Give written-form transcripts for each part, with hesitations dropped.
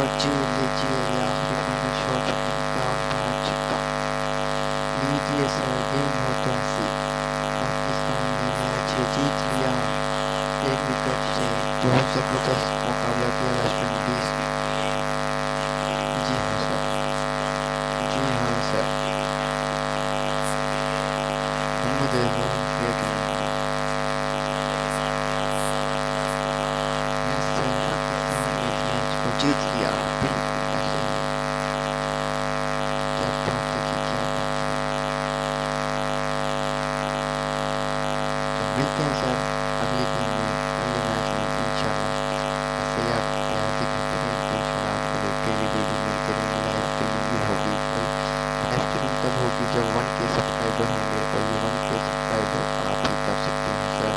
जी लीजिए, ये आखिरी फाइनल शॉट अपनी और पहुंच चुका। लीजिए सर, गेम हो तो ऐसी। पाकिस्तान ने मैच जीत लिया एक विकेट से। बहुत ज़बरदस्त मुकाबला किया वेस्ट इंडीज़ ने। जी हाँ सर, जी हाँ सर, मोहम्मद रिजवान गेंदबाज ने। यस सर, पाकिस्तान ने इस मैच को जीत लिया, बिल्कुल ऐसे ही। क्या बात है जी, क्या बात है। तो मिलते हैं सर अगले गेम में, अगले मैच में इंशाल्लाह। ऐसे ही आप प्यार दिखाते रहें तो इंशाल्लाह आपको डेली वीडियो मिलते रहेंगे या स्ट्रीमिंग भी होगी कल। लाइव स्ट्रीमिंग तब होगी जब 1K सब्सक्राइबर होंगे, और ये 1K सब्सक्राइबर आप ही कर सकते हैं सर।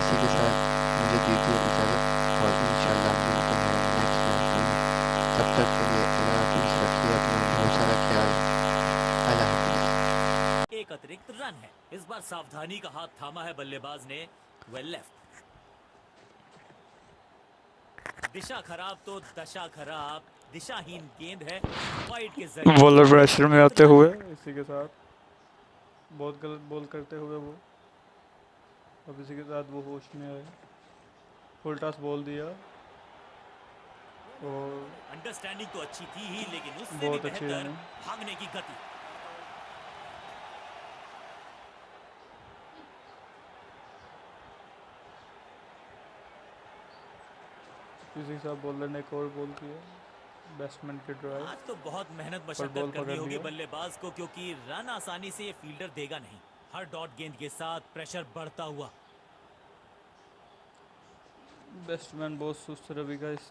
इसी के साथ मुझे दीजिए इजाज़त, और इंशाल्लाह मिलते हैं नेक्स्ट मैच में। तब तक के लिए अल्लाह हाफिज़, रखिए अपना बहुत सारा ख्याल। अल्लाह हाफिज़। एक अतिरिक्त रन है। इस बार सावधानी का हाथ थामा है बल्लेबाज ने। Well left. दिशा खराब तो दशा खराब। दिशाहीन गेंद है। वाइड के जरिए बॉलर प्रेशर में आते हुए रन। इसी के साथ बहुत गलत बॉल करते हुए वो, अब इसी के साथ वो होश में आए, फुल टॉस बॉल दिया और अंडरस्टैंडिंग तो अच्छी थी ही, लेकिन उससे भी बहुत अच्छी बेहतर रनिंग। भागने की गति। इसी के साथ बॉलर ने एक और बॉल किया, बैट्समैन के ड्राइव आज तो बहुत मेहनत पर मशक्कत बॉल करनी पकड़ होगी लिया। बल्लेबाज को, क्योंकि रन आसानी से ये फील्डर देगा नहीं। हर डॉट गेंद के साथ प्रेशर बढ़ता हुआ। बैट्समैन बहुत सुस्त रवि का इस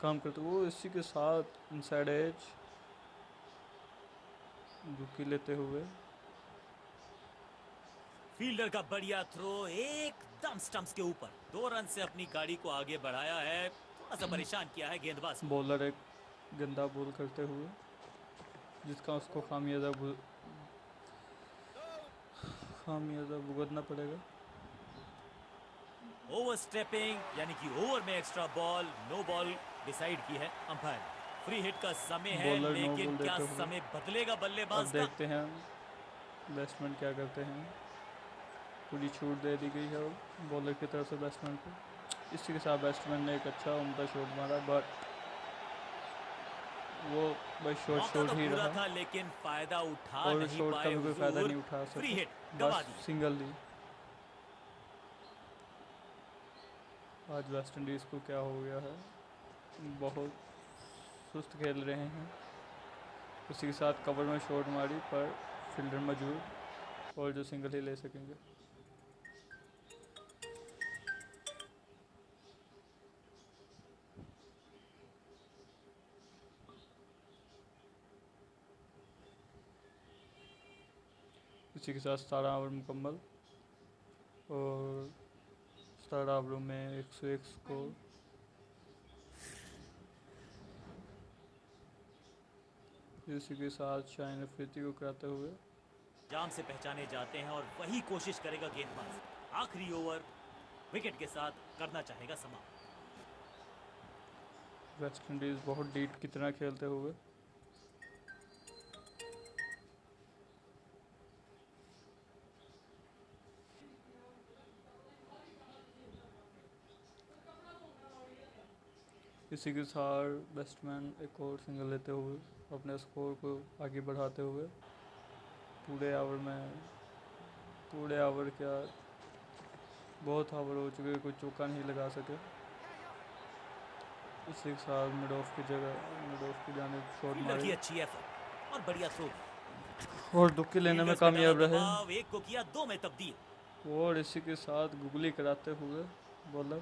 काम करते वो, इसी के साथ इनसाइड एज दुकी लेते हुए फील्डर का बढ़िया थ्रो एकदम स्टंप्स के ऊपर। 2 रन से अपनी गाड़ी को आगे बढ़ाया है। थोड़ा सा परेशान किया है गेंदबाज को। बॉलर एक गंदा बॉल करते हुए, जिसका उसको खामियाजा भुगतना पड़ेगा। ओवर स्टेपिंग, यानी कि ओवर में extra ball, no ball decide की है अंपायर। फ्री हिट का समय है, बॉलर नो लेकिन बॉल क्या देते हुए, समय बदलेगा अब बल्लेबाज का? देखते हैं बैट्समैन क्या करते हैं। पूरी छूट दे दी गई है बॉलर की तरफ से बैट्समैन को। इसी के साथ बैट्समैन ने एक अच्छा उम्दा शॉट मारा, बट वो बस शॉट मौका शॉट तो ही पूरा रहा था, लेकिन फायदा उठा और नहीं शॉट का पाए भी कोई फ़ायदा हुजूर। नहीं उठा फ्री सके, हिट बस गवा दी। सिंगल दी। आज वेस्ट इंडीज़ को क्या हो गया है, बहुत सुस्त खेल रहे हैं। उसी के साथ कवर में शॉट मारी पर फील्डर मौजूद, और जो सिंगल ही ले सकेंगे। इसी के साथ 17 ओवर मुकम्मल, और 17 ओवरों में 101 स्कोर। इसी के साथ शाहीन अफरीदी को कराते हुए जाम से पहचाने जाते हैं, और वही कोशिश करेगा गेंदबाज। आखिरी ओवर विकेट के साथ करना चाहेगा समाप्त। वेस्ट इंडीज़ बहुत डीट की तरह खेलते हुए, इसी के साथ बैट्समैन एक और सिंगल लेते हुए अपने स्कोर को आगे बढ़ाते हुए, पूरे ओवर क्या, बहुत ओवर हो चुके, कोई चौका नहीं लगा सके। इसी के साथ मिड ऑफ की जाने शॉट फील्डर की मारी अच्छी एफर्ट और बढ़िया थ्रो। और दुक्की लेने में फील्डर्स पे डाला कामयाब रहे, दबाव, एक को किया 2 में तब्दील। और इसी के साथ गुगली कराते हुए बॉलर।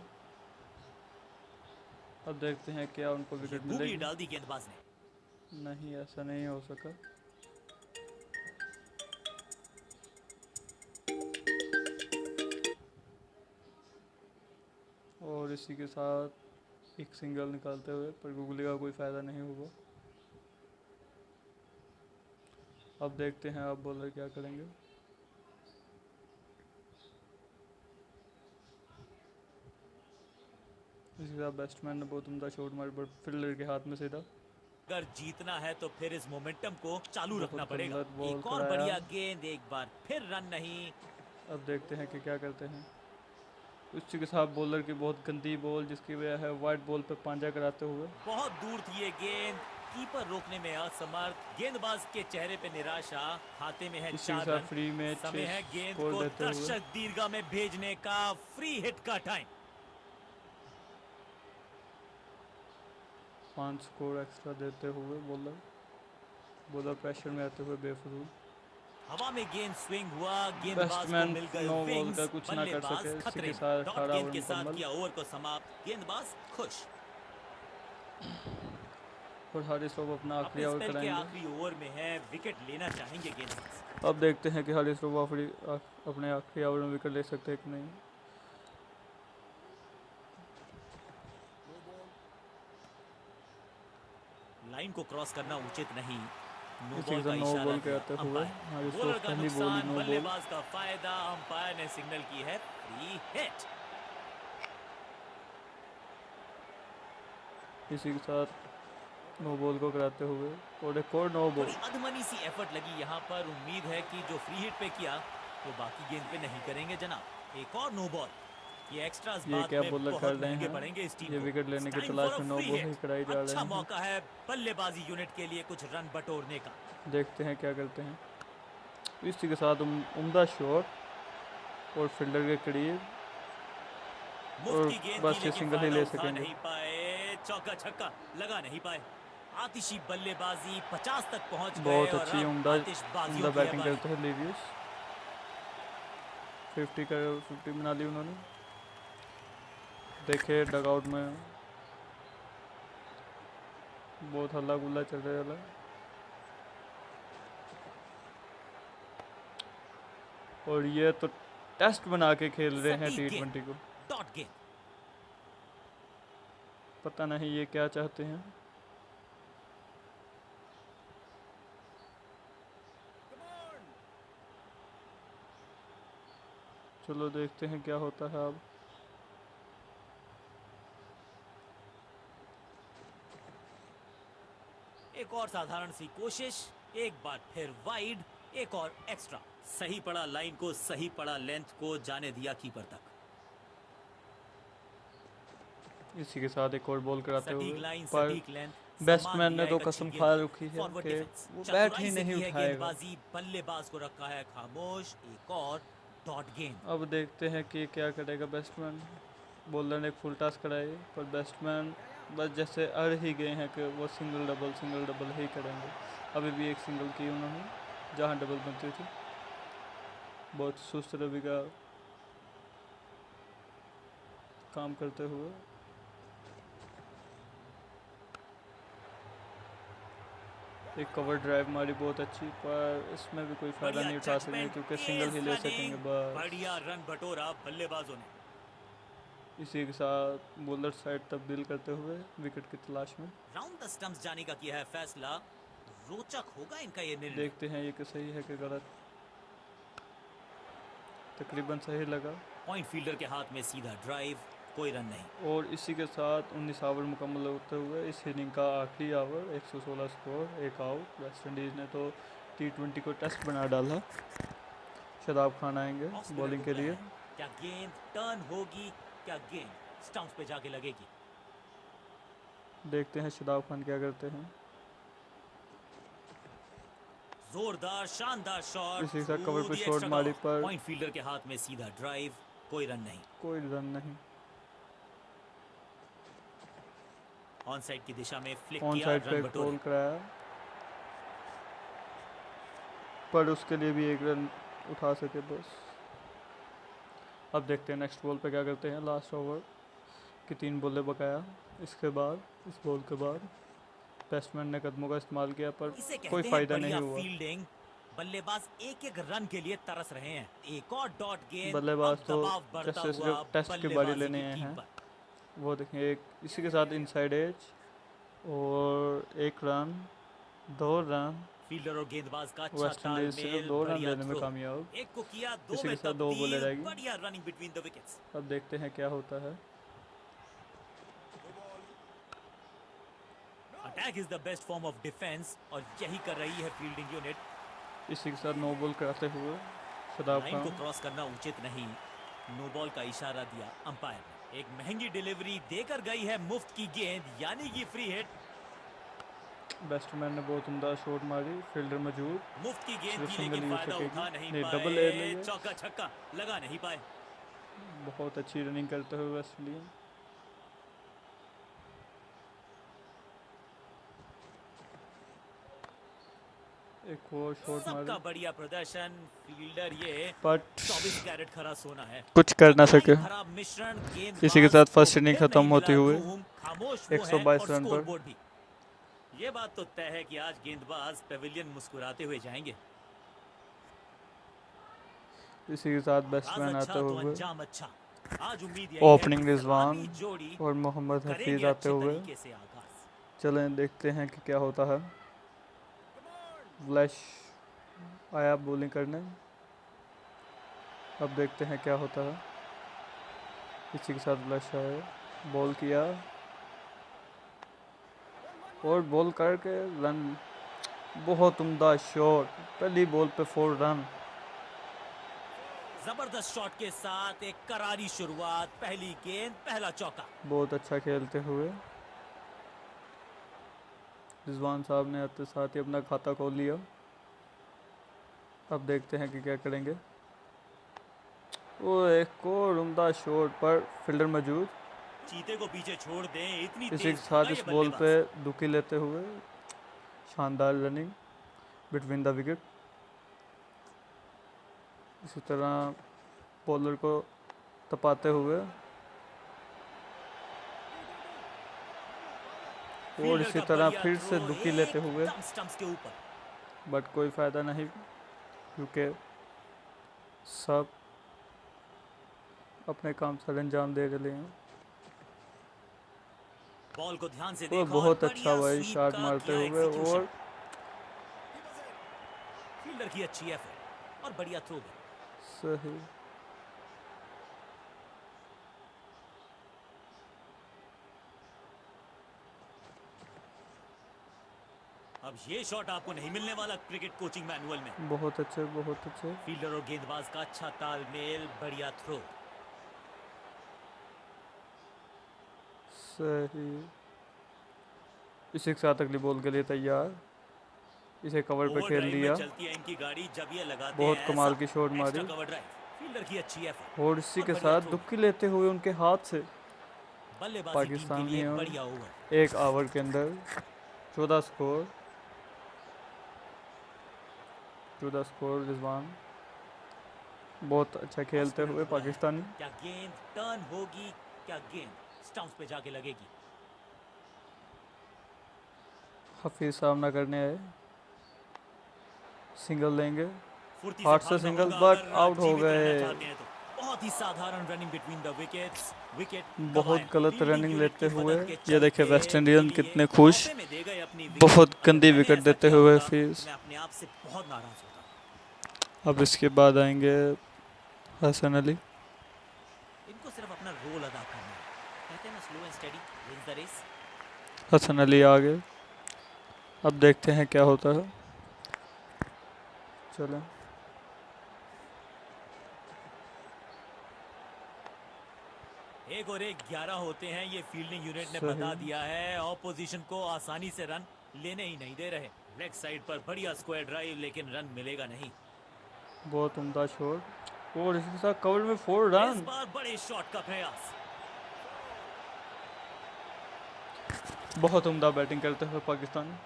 अब देखते हैं क्या उनको ये विकेट गुगली मिलेगी। डाल दी गेंदबाज ने। नहीं, ऐसा नहीं हो सका। और इसी के साथ एक सिंगल निकालते हुए, पर गुगली का कोई फ़ायदा नहीं हुआ। अब देखते हैं आप बॉलर क्या करेंगे। इसके साथ बैट्समैन ने बहुत उम्दा शॉट मारी बट फील्डर के हाथ में सीधा। अगर जीतना है तो फिर इस मोमेंटम को चालू बहुत रखना पड़ेगा। गलत बॉल एक और कराया। बढ़िया गेंद, एक बार फिर रन नहीं। अब देखते हैं कि क्या करते हैं। उसी के साथ बॉलर की बहुत गंदी बॉल जिसकी वजह है वाइट बॉल पे पांजा कराते हुए। बहुत दूर थी ये गेंद, कीपर रोकने में असमर्थ। गेंदबाज के चेहरे पे निराशा। खाते में है इसी के 4 साथ रन। फ्री में समय है गेंद स्कोर को देते हुए। दर्शक दीर्घा में भेजने का। फ्री हिट का टाइम। 5 स्कोर एक्स्ट्रा देते हुए बॉलर प्रेशर में आते हुए बेफजूल। हवा में गेंद स्विंग हुआ, गेंदबाज को बैट्समैन मिल गए नो बॉल विंग्स। का कुछ ना कर बल्लेबाज सके। इसी खतरे के में। साथ डॉट 18 गेंद ओवर के साथ मुकम्मल किया ओवर को समाप्त। गेंदबाज खुश। और हारिस राव अपना आखिरी अपने ओवर स्पेल के कराएंगे। आखिरी ओवर में है, विकेट लेना चाहेंगे गेंदबाज। अब देखते हैं कि हारिस राव अपने आखिरी ओवर में विकेट ले सकते हैं कि नहीं। लाइन को क्रॉस करना उचित नहीं। नो इसी बॉल के का साथ नो इशारा बॉल के दिया आते हुए अंपायर। हारिस राव बॉलर का पहली बॉल नुकसान, नो बॉल। बल्लेबाज का फायदा। अंपायर ने सिग्नल की है फ्री हिट। इसी के साथ नो बॉल को कराते हुए और एक और नो बॉल। थोड़ी अधमनी सी एफर्ट लगी यहाँ पर। उम्मीद है कि जो फ्री हिट पे किया तो बाकी गेंद पे नहीं करेंगे जनाब। एक और नो बॉल। ये एक्स्ट्रास ये बाद क्या में बॉलर कर बहुत रहे महंगे हैं। पड़ेंगे इस टीम ये को। विकेट लेने की Time तलाश for a में नो free बॉल hit। ही कराई जा अच्छा रहे हैं। मौका है बल्लेबाजी यूनिट के लिए कुछ रन बटोरने का। देखते हैं क्या करते हैं। इसी के साथ उम्दा शॉट और फील्डर के करीब मुफ्त और की गेंद बस थी ये लेकिन सिंगल ही फायदा ले उठा सकेंगे। नहीं पाए। चौका छक्का लगा नहीं पाए। आतिशी बल्लेबाजी 50 तक पहुंच गए बहुत और अच्छी अब उम्दा आतिशबाजियों की है बैटिंग बारी। करते हैं लिवियस। 50 बना ली उन्होंने। देखे डगआउट में बहुत हल्ला गुल्ला चल रहा है। और ये तो टेस्ट बना के खेल रहे हैं सटीक T20 को। डॉट गेंद। पता नहीं ये क्या चाहते हैं। चलो देखते हैं क्या होता है अब। एक और साधारण सी कोशिश, एक बार फिर वाइड, एक और एक्स्ट्रा। सही पड़ा लाइन को, सही पड़ा लेंथ को, जाने दिया कीपर तक। इसी के साथ एक और बॉल कराते सटीक हुए लाइन, पर सटीक लेंथ। बैट्समैन ने तो कसम खा रखी है फॉरवर्ड कि डिफेंस। वो बैट चतुराई ही से नहीं की है उठाएगा। गेंदबाजी, बल्लेबाज को रखा है खामोश। एक और डॉट गेंद। अब देखते हैं कि क्या करेगा बैट्समैन। बॉलर ने एक फुल टॉस कराई पर बैट्समैन बस जैसे अड़ ही गए हैं कि वो सिंगल डबल ही करेंगे। अभी भी एक सिंगल की उन्होंने जहां डबल बनती थी। बहुत सुस्त रवि का काम करते हुए। एक कवर ड्राइव मारी बहुत अच्छी पर इसमें भी कोई फायदा नहीं उठा सकेंगे क्योंकि सिंगल ही ले सकेंगे बस। बढ़िया रन बटोरा बल्लेबाजों ने। इसी के साथ बॉलर साइड तब्दील करते हुए विकेट की तलाश में। राउंड द स्टंप्स जाने का किया है फैसला। रोचक होगा इनका ये निर्णय। देखते हैं ये कि सही है कि गलत। तकरीबन सही लगा। पॉइंट फील्डर के हाथ में सीधा ड्राइव, कोई रन नहीं। और इसी के साथ 19 ओवर मुकम्मल होते हुए इस इनिंग का आखिरी over 116 score, 1 out. West Indies ने तो T20 को टेस्ट बना डाला। शदाब खान आएंगे ऑफ स्पिनर बॉलिंग को के लिए। बुलाया है। क्या गेंद टर्न होगी? क्या गेंद स्टंप्स पे जाके लगेगी? देखते हैं शदाब खान क्या करते हैं। जोरदार शानदार शॉट। इसी के साथ कवर पे शॉट मारी पर पॉइंट फील्डर के हाथ में सीधा ड्राइव, कोई रन नहीं। कोई रन नहीं। ऑन साइड की दिशा में फ्लिक ऑन किया, साइड पे रन एक बटोरे। बॉल कराया पर उसके लिए भी एक रन उठा सके बस। अब देखते हैं नेक्स्ट बॉल पे क्या करते हैं। लास्ट ओवर की 3 बॉलें बकाया। इसके बाद इस बॉल के बाद बैट्समैन ने कदमों का इस्तेमाल किया पर इसे कहते कोई हैं फ़ायदा बढ़िया नहीं हुआ। फील्डिंग। बल्लेबाज एक एक रन के लिए तरस रहे हैं। एक और डॉट गेंद। बल्लेबाज अब तो दबाव बढ़ता जैसे हुआ सिर्फ टेस्ट की बारी बल्लेबाजी लेने के आए हैं। कीपर। वो देखें एक इसी के साथ इनसाइड एज और 1 रन 2 रन। फील्डर और गेंदबाज का अच्छा वेस्ट इंडीज सिर्फ तालमेल, 2 रन बढ़िया लेने में थ्रो। कामयाब। एक को किया, 2 इसी में के साथ 2 बॉलें तब्दील, रहेगी। बढ़िया रनिंग बिटवीन द विकेट्स। अब देखते हैं क्या होता है। Attack is the best form of defence और यही कर रही है फील्डिंग यूनिट। इसी के साथ नो बॉल कराते हुए शदाब लाइन को खान। क्रॉस करना उचित नहीं, नो बॉल का इशारा दिया अंपायर ने। एक महंगी डिलीवरी देकर गई है मुफ्त की गेंद, यानी कि फ्री हिट। बैट्समैन ने बहुत उम्दा शॉट मारी, फील्डर मौजूद। मुफ्त की गेंद सिर्फ थी सिंगल लेकिन यूज फायदा सकेगी। उठा नहीं नहीं, पाए। डबल एयर ले गए। चौका छक्का लगा नहीं पाए। बहुत अच्छी रनिंग करते हुए वेस्ट इंडीज। एक और शॉट सबका मारी, बढ़िया प्रदर्शन। फील्डर ये बट 24 कैरेट खरा सोना है। कुछ कर ना सके। खराब मिश्रण, गेंद इसी के साथ फर्स्ट इनिंग खत्म होते हुए खामोश 122 रन पर। स्कोरबोर्ड भी। ये बात तो तय है कि आज गेंदबाज पेविलियन मुस्कुराते हुए जाएंगे। इसी के साथ राज बैट्समैन अच्छा आते तो हुए अंजाम अच्छा। आज उम्मीद यही है ओपनिंग कि रिजवान सलामी जोड़ी और मोहम्मद करेंगे हफीज आते अच्छे हुए। तरीके से आगाज। चलें देखते हैं कि क्या होता है। फ्लैश आया बॉलिंग करने, अब देखते हैं क्या होता है। इसी के साथ फ्लैश आया, बॉल किया और बॉल करके रन। बहुत उम्दा शॉट, पहली बॉल पे 4 रन। जबरदस्त शॉट के साथ एक करारी शुरुआत, पहली गेंद पहला चौका। बहुत अच्छा खेलते हुए रिजवान साहब ने आते साथ ही अपना खाता खोल लिया। अब देखते हैं कि क्या करेंगे। वो एक और उम्दा शॉट पर फील्डर मौजूद। चीते को पीछे छोड़ दें, इतनी इसी के तेज साथ भागा इस ये बॉल पे बल्लेबाज। दुकी लेते हुए शानदार रनिंग बिटवीन द विकेट। इसी तरह बॉलर को तपाते हुए और फील्डर इसी का तरह बढ़िया फिर से थ्रो, दुकी लेते हुए, एकदम स्टंप्स के ऊपर। बट कोई फ़ायदा नहीं क्योंकि सब अपने काम सर अंजाम दे रहे हैं। बॉल को ध्यान से वो देखा बहुत और अच्छा बढ़िया भाई स्वीप शॉट का मारते किया हुए execution। और फील्डर की अच्छी एफर्ट और बढ़िया थ्रो भी। सही। अब ये शॉट आपको नहीं मिलने वाला क्रिकेट कोचिंग मैनुअल में। बहुत अच्छे, बहुत अच्छे। फील्डर और गेंदबाज का अच्छा तालमेल, बढ़िया थ्रो। सही। इसी के साथ अगली बॉल के लिए तैयार, इसे कवर पे खेल ओवरड्राइव लिया। में चलती है इनकी गाड़ी जब ये लगाते बहुत हैं कमाल ऐसा की शॉट एक्स्ट्रा मारी कवर ड्राइव। फील्डर की अच्छी एफर्ट और इसी और के बढ़िया साथ थ्रो। दुक्की लेते हुए उनके हाथ से बल्लेबाजी टीम के पाकिस्तानी लिए और बढ़िया ओवर। 1 ओवर के अंदर 14 स्कोर। 14 स्कोर। रिजवान बहुत अच्छा खेलते हुए पाकिस्तानी। क्या गेंद टर्न होगी, क्या गेंद स्टंप्स पे जाके लगेगी। हफीज सामना करने आए, सिंगल लेंगे, फुर्ती हार्ट से भागना सिंगल होगा बट अगर आउट हो जीवित रहना गए। चाहते हैं तो। बहुत ही साधारण running between the wickets. Wicket बहुत गलत रनिंग लेते हुए ये ये देखिए वेस्ट इंडियन कितने खुश। बहुत गंदी विकेट देते हुए हफीज। मैं अपने आप से बहुत नाराज होता। अब इसके बाद आएंगे हसन अली। इनको सिर्फ अपना रोल अदा करना है। कहते हैं ना slow and steady wins the race. Hasan Ali आगे, अब देखते हैं क्या होता है। चलें। एक और एक 11 होते हैं, ये फील्डिंग यूनिट ने सही। बता दिया है। ऑपोजिशन को आसानी से रन लेने ही नहीं दे रहे। लेग साइड पर बढ़िया स्क्वायर ड्राइव, लेकिन रन मिलेगा नहीं। बहुत उम्दा शॉट और इसके साथ कवर में 4 इस रन। बार बड़े शॉट का प्रयास। बहुत उम्दा बैटिंग करते हुए पाकिस्तान।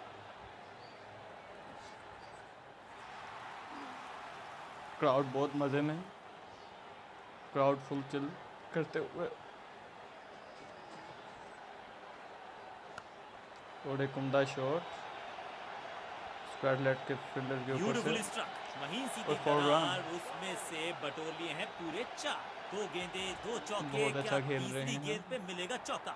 क्राउड बहुत मज़े में, क्राउड फुल चिल करते हुए और एक उम्दा शॉट स्क्वायर लेग के फील्डर के ऊपर ब्यूटीफुल से स्ट्रक, महीन सी और 4 रन। उसमें से बटोर लिए हैं पूरे 4। 2 गेंदें 2 चौके। बहुत अच्छा क्या खेल रहे तीसरी हैं। गेंद पे मिलेगा चौका।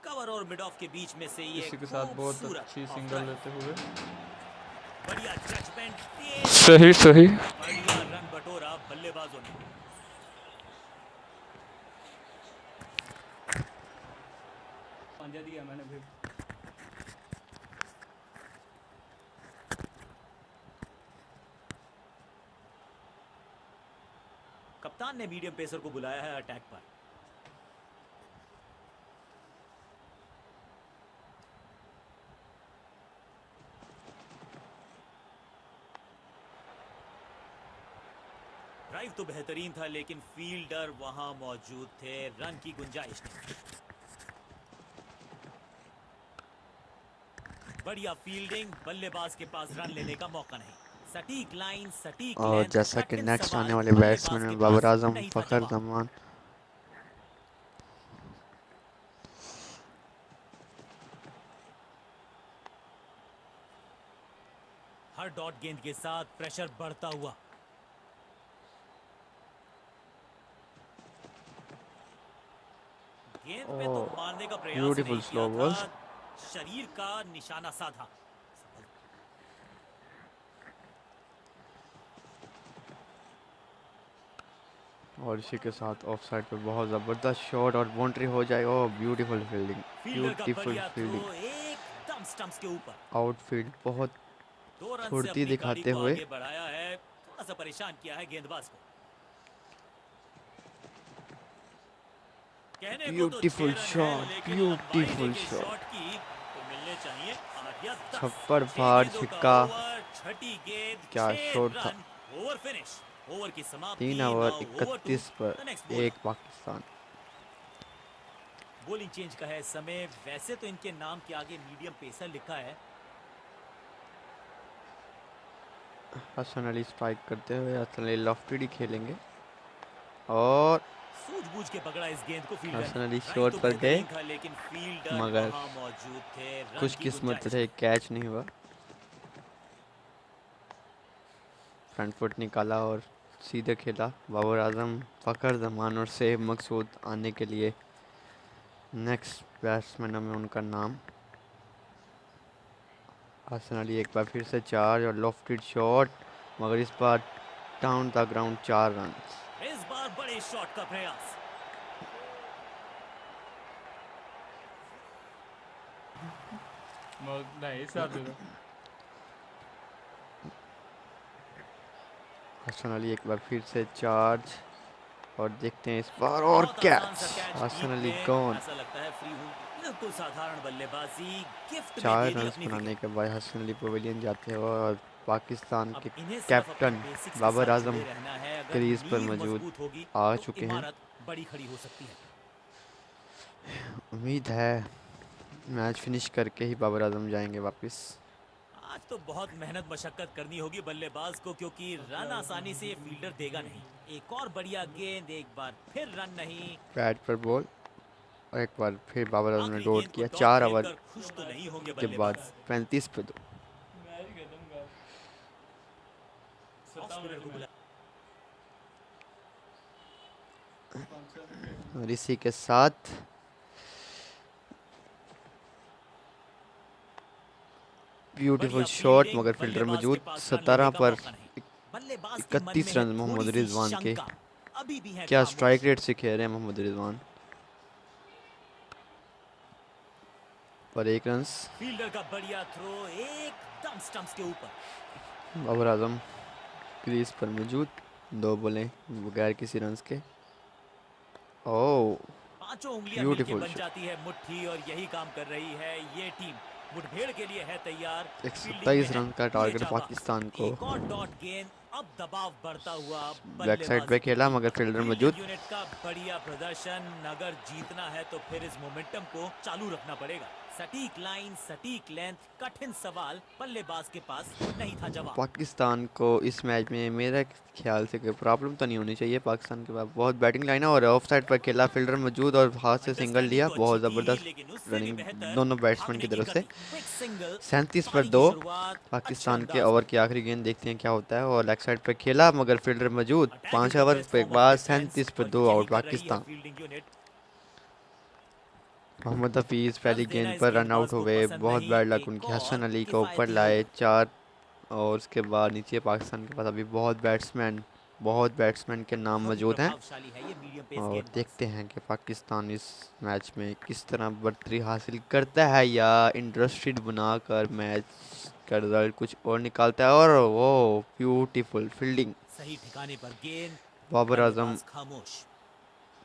कवर और मिड ऑफ के बीच में से ये इसी के साथ बहुत खूबसूरत अच्छी ऑफ सिंगल ड्राइव। लेते हुए बढ़िया जजमेंट, सही सही। बढ़िया रन बटोरा बल्लेबाजों ने। दे दिया मैंने भी। कप्तान ने मीडियम पेसर को बुलाया है अटैक पर। ड्राइव तो बेहतरीन था लेकिन फील्डर वहां मौजूद थे, रन की गुंजाइश नहीं। बढ़िया फील्डिंग, बल्लेबाज के पास रन लेने का मौका नहीं। सटीक लाइन, सटीक और लेंथ, जैसा कि कठिन नेक्स्ट सवाल, आने वाले बल्लेबाज बैट्समैन के हैं पास बाबर आजम, नहीं था फखर जवाब। जमान। हर डॉट गेंद के साथ प्रेशर बढ़ता हुआ। गेंद पे तो मारने का प्रयास ही ब्यूटीफुल नहीं स्लो किया बॉल्स। था, शरीर का निशाना साधा। और इसी के साथ ऑफ साइड पे बहुत ज़बरदस्त शॉट और बाउंड्री हो जाए। ओह ब्यूटीफुल फील्डिंग, फील्डर का ब्यूटीफुल बढ़िया फील्डिंग। थ्रो एकदम स्टंप्स के ऊपर। आउटफील्ड बहुत 2 रन से फुर्ती अपनी गाड़ी दिखाते को हुए। आगे बढ़ाया है, थोड़ा सा परेशान किया है गेंदबाज को। कहने को तो ब्यूटीफुल 6 रन है, शॉट, लेकिन लंबाई ब्यूटीफुल देके शॉट। शॉट की तो मिलने चाहिए 8 या 10। छप्पर 6 फाड़ गेंदों का छिक्का। ओवर, छठी गेंद, क्या 6 शॉट था। Run, over finish. ओवर की समाप्ति। 3 नाउ ओवर ओवर टू 31 पर the next bowler. 1 Pakistan. Bowling change का है समय। वैसे तो इनके नाम के आगे मीडियम पेसर लिखा है। हसन अली स्ट्राइक करते हुए हसन अली लेफ्ट ही खेलेंगे और सूझबूझ के पकड़ा इस गेंद को फील्डर हसन ने। अली ड्राइव शॉट तो पर गए, बेहतरीन था लेकिन फील्डर मगर वहां मौजूद थे, रन खुश की किस्मत गुंजाइश से नहीं। कैच नहीं हुआ। फ्रंट फुट निकाला और सीधे खेला। बाबर आजम, फखर जमान और सेब मकसूद आने के लिए नेक्स्ट बैट्समैन में उनका नाम। हसन अली एक बार फिर से चार्ज और लॉफ्टेड शॉट, मगर इस बार डाउन द ग्राउंड 4 रन। इस बार बड़े शॉट का प्रयास। नहीं साथ दे दो। हसन अली एक बार फिर से चार्ज और देखते हैं इस बार और बहुत कैच। आसान सा कैच, हसन डीप अली में, गॉन। ऐसा लगता है फ्री हूं। बिल्कुल साधारण बल्लेबाजी, गिफ्ट में 4 दे दी रन अपनी बनाने विकेट। के बाद हसन अली पवेलियन जाते हैं और पाकिस्तान अब के इन्हें सिर्फ अपने कैप्टन बेसिक्स के बाबर साथ आजम जुड़े रहना है। अगर क्रीज पर नींव मौजूद मजबूत होगी आ तो चुके हैं। इमारत बड़ी खड़ी हो सकती है। उम्मीद है मैच फिनिश करके ही बाबर आजम जाएंगे वापस। आज तो बहुत मेहनत मशक्कत करनी होगी बल्लेबाज को, क्योंकि रन आसानी से ये फील्डर देगा नहीं। एक और बढ़िया गेंद, एक बार फिर रन नहीं। बैट पर बॉल और एक बार फिर बाबर आजम ने आखिरी डॉट गेंद को किया। टॉप 4 ओवर खेलकर खुश तो नहीं होंगे के बाद बल्लेबाज। 35 पे 2। मैच खत्म कर। ऑफ स्पिनर को बुला- और इसी के साथ ब्यूटीफुल बढ़िया शॉट, फील्डिंग, मगर फील्डर बल्लेबाज मौजूद। के पास रन 17 लेने का पर मौका नहीं। बल्लेबाज के मन 31 में रन है मोहम्मद थोड़ी सी रिजवान के। शंका। अभी भी है क्या खामोश। स्ट्राइक रेट से खेल रहे हैं मोहम्मद रिजवान। पर 1 रन। फील्डर का बढ़िया थ्रो एकदम स्टंप्स के ऊपर। बाबर आजम क्रीज पर मौजूद, 2 बॉलें बगैर किसी रन के। ओह पांचों उंगलियां मिलके ब्यूटीफुल बन शॉट। जाती है मुट्ठी, और यही काम कर रही है ये टीम। मुठभेड़ के लिए है तैयार। 127 रन का टारगेट पाकिस्तान को। एक और डॉट गेंद, अब दबाव बढ़ता हुआ बैक साइड पे खेला, मगर फील्डर मौजूद। फील्डिंग यूनिट का बढ़िया प्रदर्शन। अगर जीतना है तो फिर इस मोमेंटम को चालू रखना पड़ेगा। सटीक लाइन, सटीक लेंथ, कठिन सवाल, बल्लेबाज के पास नहीं था जवाब। पाकिस्तान को इस मैच में मेरे ख्याल से कोई प्रॉब्लम तो नहीं होनी चाहिए। पाकिस्तान के पास बहुत बैटिंग लाइन है और ऑफ साइड पर खेला, फील्डर मौजूद और हाथ से सिंगल लिया। बहुत ज़बरदस्त रनिंग दोनों बैट्समैन की तरफ से। 37 पर 2 पाकिस्तान के ओवर की आखिरी गेंद। देखते हैं क्या होता है। और लेग साइड पर खेला, मगर फील्डर मौजूद। 5 ओवर के बाद 37 पर 2 आउट पाकिस्तान। मोहम्मद हफीज़ पहली गेंद पर रन आउट हो गए। बहुत बैड लक उनकी। हसन अली को ऊपर लाए 4 और उसके बाद नीचे पाकिस्तान के पास अभी बहुत बैट्समैन बहुत बैट्समैन के नाम बहुत ही मौजूद हैं प्रभावशाली है ये मीडियम पेस और गेंदबाज। देखते हैं कि पाकिस्तान इस मैच में किस तरह बढ़तरी हासिल करता है या इंटरेस्टेड बनाकर मैच का रिजल्ट कुछ और निकालता है। और वो ब्यूटीफुल फील्डिंग, सही ठिकाने पर गेंद, बाबर आजम बल्लेबाज खामोश।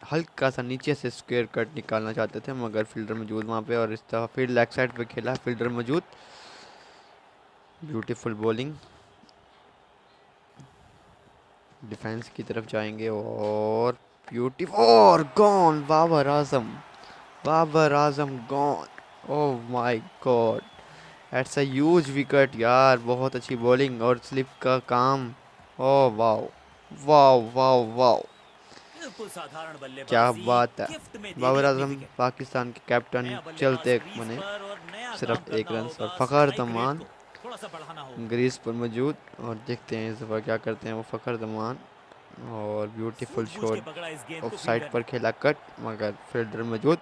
हल्का सा नीचे से स्क्वायर कट निकालना चाहते थे मगर फील्डर मौजूद वहाँ पे, और इस दफ़ा फिर लेग साइड पे खेला, फील्डर मौजूद, ब्यूटीफुल बॉलिंग, डिफेंस की तरफ जाएंगे और ब्यूटीफुल और gone, Babar Azam, Babar Azam gone, oh my god, it's a huge wicket यार, बहुत अच्छी बॉलिंग और स्लिप का काम, oh wow wow wow wow, बिल्कुल साधारण क्या बल्लेबाजी बात है। गिफ्ट में दे दी बाबर अपनी आजम विकेट। पाकिस्तान के कैप्टन नया बल्लेबाज चलते क्रीज बने, पर और नया काम सिर्फ एक करना रन पर होगा, फ़खर स्ट्राइक रेट जमान को थोड़ा सा बढ़ाना होगा। ग्रीस पर मौजूद, और देखते हैं इस दफ़ा क्या करते हैं वो फ़खर जमान, और ब्यूटीफुल सूझबूझ शॉट के पकड़ा इस गेंद ऑफ को साइड फील्डर पर ने। खेला कट मगर फील्डर मौजूद,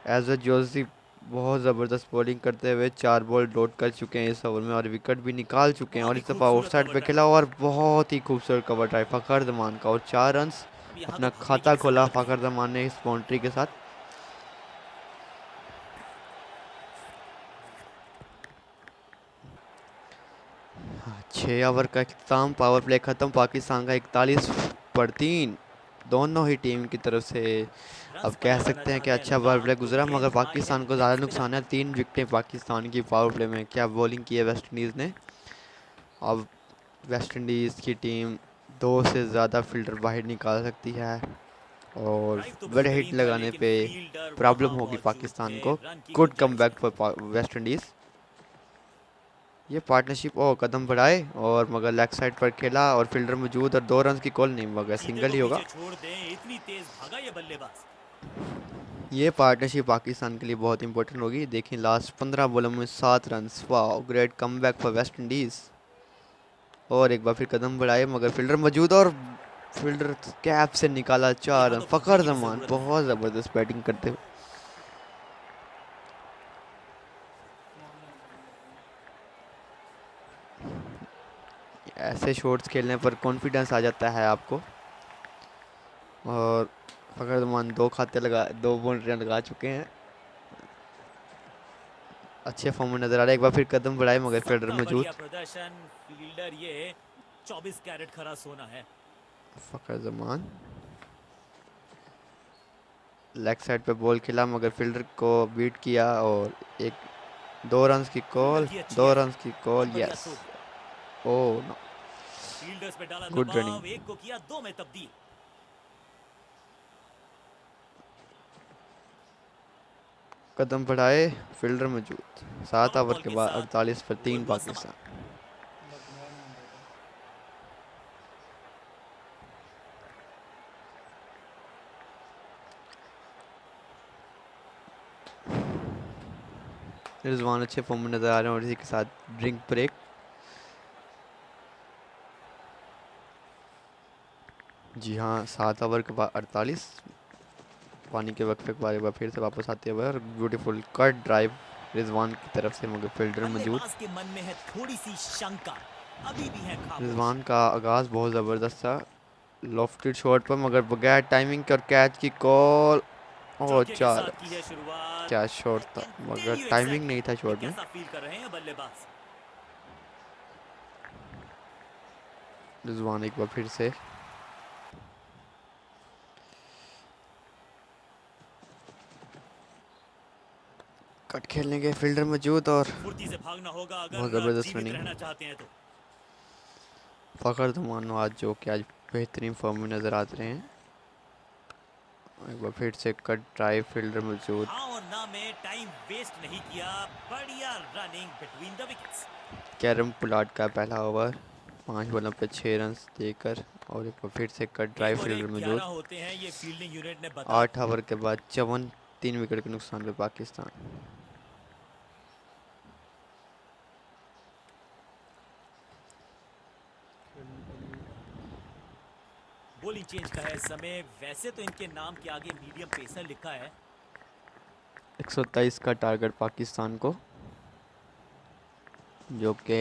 एज अ जोशी बहुत ज़बरदस्त बॉलिंग करते हुए 4 बॉल डॉट कर चुके हैं इस ओवर में और विकेट भी निकाल चुके हैं, बहुत और ही इस दफ़ा ऑफ खूबसूरत साइड कवर पे खेला ड्राइव। और बहुत ही खूबसूरत कवर ड्राइव फ़खर जमान का, और 4 रन अब यहाँ तो अपना भागने की खाता भी खोला जरूरत नहीं फ़खर है। जमान ने इस बाउंड्री के साथ। 6 ओवर का इख्तिताम, पावर प्ले ख़त्म, पाकिस्तान का 41/3 दोनों ही टीम की तरफ से। अब रन्स पर कह लगाना सकते हैं कि चाहते हैं अच्छा पावर लगान, प्ले तो गुजरा मगर गेंद आई है पाकिस्तान को लेग ज़्यादा स्पिनर नुकसान पे। है। 3 विकेटें पाकिस्तान की पावर प्ले में, क्या बॉलिंग की है वेस्ट इंडीज़ ने। अब वेस्ट इंडीज़ की टीम 2 से ज़्यादा फील्डर बाहर निकाल सकती है और ड्राइव तो बड़े हिट बेहतरीन था लगाने लेकिन पे फील्डर प्रॉब्लम वहां होगी मौजूद पाकिस्तान थे, को। रन की गुड कम गुंजाइश बैक नहीं। For West Indies. ये पार्टनरशिप ओ कदम बढ़ाए और मगर लेग साइड पर खेला और फील्डर मौजूद और 2 रन की कॉल नहीं मगर चीते सिंगल को ही होगा। पीछे छोड़ दें, इतनी तेज भागा ये बल्लेबाज। ये पार्टनरशिप पाकिस्तान के लिए बहुत इंपॉर्टेंट होगी। देखें लास्ट 15 बॉलों में 7 run, wow great comeback for West Indies. और एक बार फिर कदम बढ़ाए मगर फील्डर मौजूद और फील्डर कैप से निकाला अब 4 यहाँ रन। तो भागने फ़खर की भी जमान जरूरत नहीं है। बहुत ज़बरदस्त बैटिंग करते हुए। ऐसे शॉट्स खेलने पर कॉन्फिडेंस आ जाता है आपको। और फ़खर जमान 2 खाते लगा 2 बाउंड्रियाँ लगा चुके हैं, अच्छे फॉर्म में नज़र आ रहा है। एक बार फिर कदम बढ़ाए मगर फील्डर सबका मौजूद, बढ़िया प्रदर्शन, फील्डर ये 24 कैरेट खरा सोना है। फ़खर जमान लेग साइड पे बॉल खेला मगर फील्डर को बीट किया और एक 2 रन की फील्डर कॉल, की अच्छी 2 रन एफर्ट, की बहुत कॉल, बढ़िया यस, थ्रो किया। ओह नो, फील्डर्स पे डाला गुड रनिंग। दबाव, एक को किया 2 में तब्दील। कदम बढ़ाए, फील्डर मौजूद, 7 डॉट ओवर बॉल के के बाद साथ 48/3 ओवर हुआ पाकिस्तान। समाप्त। रिजवान अच्छे फॉर्म में नज़र आ रहे हैं और इसी के साथ ड्रिंक ब्रेक। जी हाँ, 7 ओवर के बाद 48, पानी के वक्फे के बाद एक बार फिर से वापस आते हुए और ब्यूटीफुल कट ड्राइव रिजवान की तरफ से मगर फील्डर मौजूद। बल्लेबाज के मन में है थोड़ी सी शंका, अभी भी है खामोश। रिजवान का आगाज़ बहुत ज़बरदस्त था, लॉफ्टेड शॉट पर मगर बगैर टाइमिंग के और कैच की कॉल, और चौके के 4 साथ की है शुरुआत। क्या शॉट आई था कैन टेल मगर यू टाइमिंग एग्जैक्टली नहीं था कि शॉट में। कैसा फील कर रहे हैं बल्लेबाज। रिजवान एक बार फिर से कट खेलने के, फील्डर मौजूद और फुर्ती से भागना होगा बहुत अगर ज़बरदस्त जीवित रनिंग। रहना चाहते हैं तो। फ़खर जमान आज जो कि आज बेहतरीन फॉर्म में नज़र आते रहे हैं। एक बार फिर से कट ड्राइव, फील्डर मौजूद, हाँ और ना में टाइम वेस्ट नहीं किया, बढ़िया रनिंग बिटवीन द विकेट्स। कैरम पुलाट का पहला ओवर 5 बॉलों पे 6 रन देकर, और एक बार फिर से कट ड्राइव, एक और फील्डर एक मौजूद। 11 होते हैं ये फील्डिंग यूनिट ने बता 8 ओवर के बाद 54, 3 विकेट के नुकसान पे पाकिस्तान। बॉलिंग चेंज का है समय, वैसे तो इनके नाम के आगे मीडियम पेसर लिखा है। 123 का टारगेट पाकिस्तान को, जो कि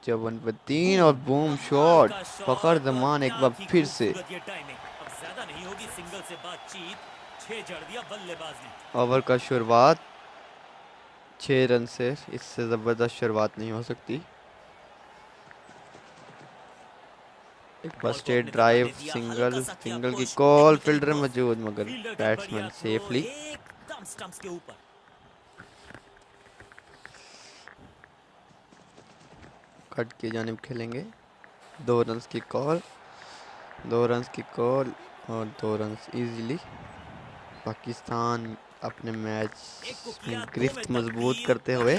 54 पे 3 और बूम शॉट। फखर जमान एक बार फिर से। ये टाइमिंग अब ज्यादा नहीं होगी, सिंगल से बातचीत 6 जड़ दिया बल्लेबाज ने। ओवर का शुरुआत 6 रन से, इससे ज़बरदस्त शुरुआत नहीं हो सकती। एक बार स्ट्रेट ड्राइव, सिंगल की कॉल, फील्डर मौजूद मगर बैट्समैन सेफली एकदम स्टंप्स के ऊपर। कट की जानिब खेलेंगे। 2 रन्स की कॉल, 2 रन्स की कॉल और 2 रन्स इजीली। पाकिस्तान अपने मैच में गिरफ्त मजबूत करते हुए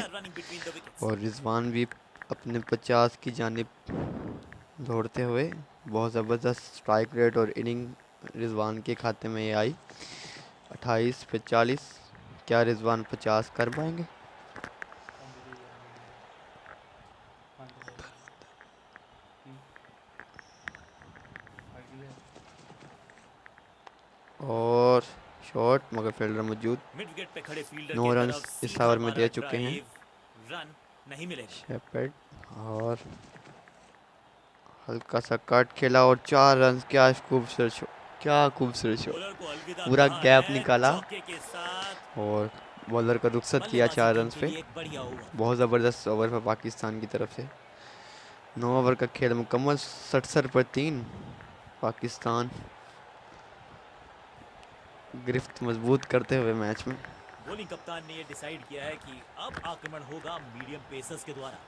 और रिजवान भी अपने 50 की जानिब दौड़ते हुए। बहुत ज़बरदस्त स्ट्राइक रेट और इनिंग रिजवान के खाते में ये आई। 28 पे 40। क्या रिजवान 50 कर पाएंगे? और शॉट मगर फील्डर मौजूद। मिड विकेट पे खड़े फील्डर 9 की रन तरफ इस सीधा ओवर में मारा दे चुके हैं ड्राइव, रन नहीं मिलेगा। शेपर्ड। और हल्का सा कट खेला और 4 रन। क्या खूबसूरत शॉट, क्या खूबसूरत शॉट। बॉलर को अलविदा पूरा कहा गैप है, निकाला चौके के साथ और बॉलर का रुखसत किया बल्लेबाजी 4 टीम रन के पे। लिए एक बढ़िया ओवर। बहुत ज़बरदस्त ओवर था पाकिस्तान की तरफ से। 9 ओवर का खेल मुकम्मल। 67 पर 3। पाकिस्तान गिरफ्त मजबूत करते हुए मैच में। बॉलिंग कप्तान ने ये डिसाइड किया है कि अब आक्रमण होगा मीडियम पेसर्स के द्वारा।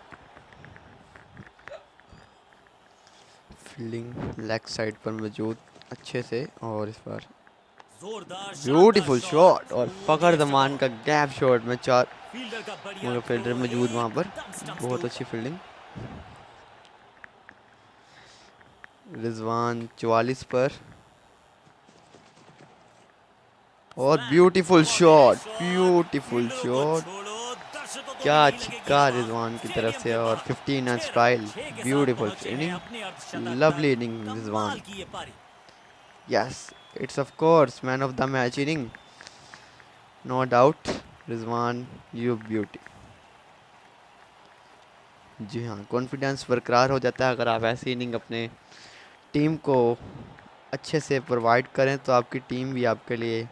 फील्डिंग लेग साइड पर मौजूद अच्छे से और इस बार जोरदार ब्यूटीफुल शॉट और smooth फखर leg जमान shot। का गैप शॉट में 4 फील्डर का बढ़िया मगर फील्डर throw मौजूद वहां पर। एकदम stumps के बहुत ऊपर। अच्छी फील्डिंग। रिजवान 44 पर और Smack, ब्यूटीफुल बहुत शॉट, बड़ी shot। ब्यूटीफुल फील्डरों को शॉट। छोड़ो, दर्शकों को भी क्या नहीं लगेगी छिक्का हवा। रिजवान की तरफ स्टेडियम से के और बाहर 15 रन 6 स्टाइल। के साथ ब्यूटीफुल पहुंचे हैं इनिंग, अपने अर्धशतक लवली तक। इनिंग कमाल रिजवान। की ये पारी। Yes, it's of course man of the match inning, no doubt Rizwan, you beauty. जी हाँ, कॉन्फिडेंस बरकरार हो जाता है अगर आप ऐसी इनिंग अपने टीम को अच्छे से प्रोवाइड करें तो आपकी टीम भी आपके लिए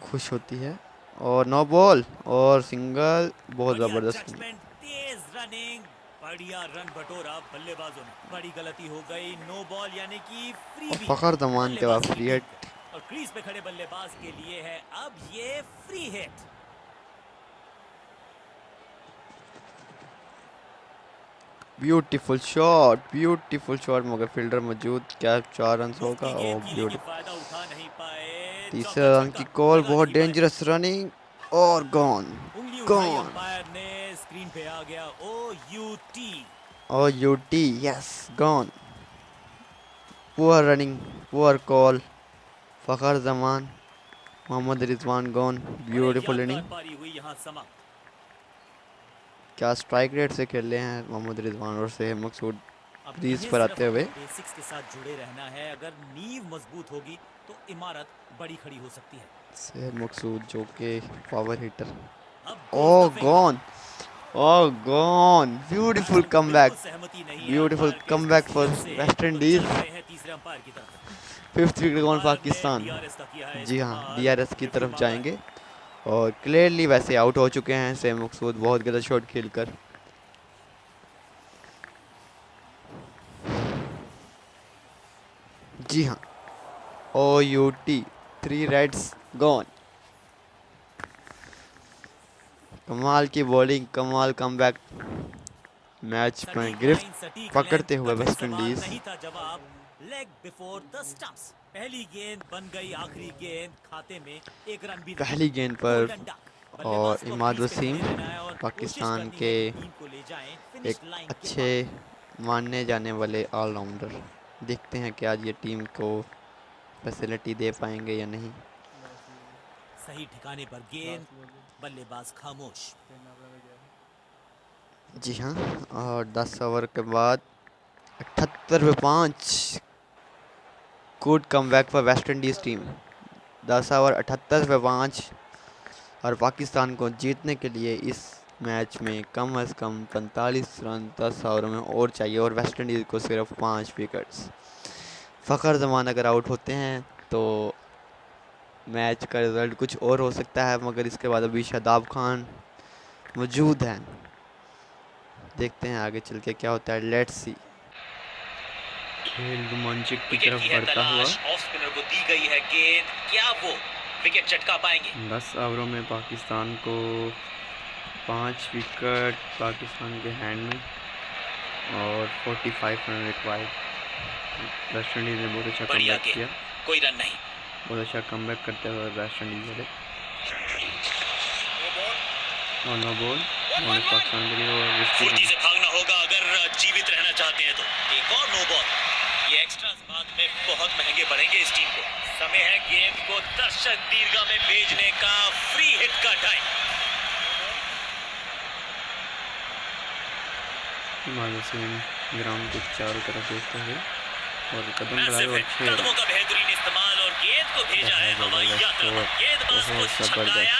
खुश होती है। और नो बॉल और सिंगल, बहुत बढ़िया ज़बरदस्त। जजमेंट, तेज रनिंग, बढ़िया रन बटोरा बल्लेबाजों ने। बड़ी गलती हो गई, नो बॉल यानी कि फ्री और भी फखर जमान के बाद बल्लेबाज की फ्री टीम हिट। को। और क्रीज पे खड़े बल्लेबाज के लिए है अब ये फ्री हिट। ब्यूटीफुल शॉट मगर फील्डर मौजूद। क्या 4 रन होगा? लुफ्ती ओ गेंद की लेकिन ब्यूटीफुल। फायदा उठा नहीं पाए। तीसरे चौका रन की छक्का कॉल, लगा बहुत दी पारी। डेंजरस रनिंग और गॉन। उंगली उठाई गॉन। अंपायर ने, स्क्रीन पे आ गया OUT। और यूटी, yes gone. Poor running, poor call. Fakhar Zaman, Mohammad Rizwan gone. और एक ब्यूटीफुल यादगार इनिंग। पारी हुई यहाँ समाप्त। क्या स्ट्राइक रेट से खेल रहे हैं मोहम्मद रिजवान और सेहब मकसूद अब क्रीज इन्हें पर सिर्फ आते हुए। अपने बेसिक्स के साथ जुड़े रहना है। अगर नींव मजबूत होगी तो इमारत बड़ी खड़ी हो सकती है। सेहब मकसूद जो कि पावर हिटर। अब ओ दोस्त गॉन, ओ गॉन। ब्यूटीफुल बैट्समैन को कमबैक, बिल्कुल सहमति नहीं है ब्यूटीफुल अंपायर के इस कमबैक फॉर डिसीजन से। वेस्ट वो इंडीज। चल पड़े हैं तीसरे अंपायर की तरफ। 5th विकेट ऑन अंपायर ने पाकिस्तान। DRS का किया है जी हाँ, इस्तेमाल। DRS की रेफरी तरफ मांगा है। जाएंगे और क्लियरली वैसे आउट हो चुके हैं सेहब मकसूद बहुत गलत शॉट खेलकर। जी हाँ, OUT, 3 रेड्स गॉन। कमाल की बॉलिंग, कमाल कमबैक। मैच में सटीक गिरफ्त लाइन, सटीक पकड़ते लेंथ, हुए कठिन वेस्ट सवाल इंडीज। नहीं था जवाब। Leg before the stumps. पहली गेंद बन गई आखिरी गेंद, खाते में एक रन भी नहीं। पहली गेंद पर गोल्डन डक। और बल्लेबाज को इमाद क्रीज पे वसीम, खड़े रहना है और कोशिश पाकिस्तान करनी के है कि टीम को ले जाएं फिनिश एक लाइन के अच्छे मानने जाने वाले ऑलराउंडर। देखते हैं कि आज ये टीम को फैसिलिटी दे पाएंगे या नहीं। पार। सही ठिकाने पर गेंद, बल्लेबाज खामोश। जी हाँ, और 10 ओवर के बाद 78 पे 5। Good comeback for West Indies team. 10 over 78 पे 5 और पाकिस्तान को जीतने के लिए इस मैच में कम से कम 45 रन 10 ओवर में और चाहिए और वेस्ट इंडीज़ को सिर्फ 5 विकेट्स। फ़खर जमान अगर आउट होते हैं तो मैच का रिज़ल्ट कुछ और हो सकता है, मगर इसके बाद अभी शादाब खान मौजूद हैं। देखते हैं आगे चल के क्या होता है। Let's see. खेल रोमांचक की तरफ बढ़ता हुआ। ऑफ स्पिनर को दी गई है गेंद, क्या वो विकेट चटका पाएंगे? 10 ओवरों में पाकिस्तान को 5 विकेट पाकिस्तान के हैंड में और 45 रन रिक्वायर्ड। वेस्ट इंडीज़ ने बहुत अच्छा कमबैक किया, कोई रन नहीं। बहुत अच्छा कमबैक करते हुए वेस्ट इंडीज़ वाले। और नो बॉल पाकिस्तान के लिए और फुर्ती से भागना होगा अगर जीवित रहना चाहते हैं तो। एक और नो बॉल, ये एक्स्ट्रास बाद में बहुत महंगे पड़ेंगे इस टीम को। समय है गेंद को दर्शक दीर्घा में भेजने का, फ्री हिट का टाइम। ग्राउंड के चारों तरफ देखते हुए और कदम बढ़ाए और कदमों का बेहतरीन इस्तेमाल और गेंद को भेजा है हवाई यात्रा में। गेंदबाज को छक्का लगाया।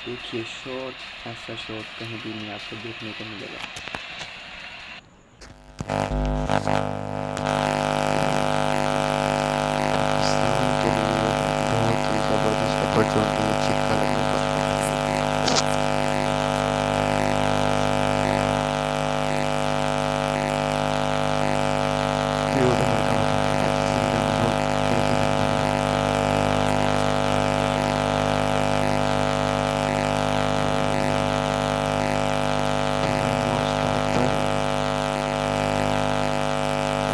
देखिए शॉट, ऐसा शॉट कहीं भी नहीं आपको देखने को मिलेगा। पाकिस्तान के लिए बहुत ही ज़बरदस्त अपॉर्चुनिटी छिक्का लगने पर।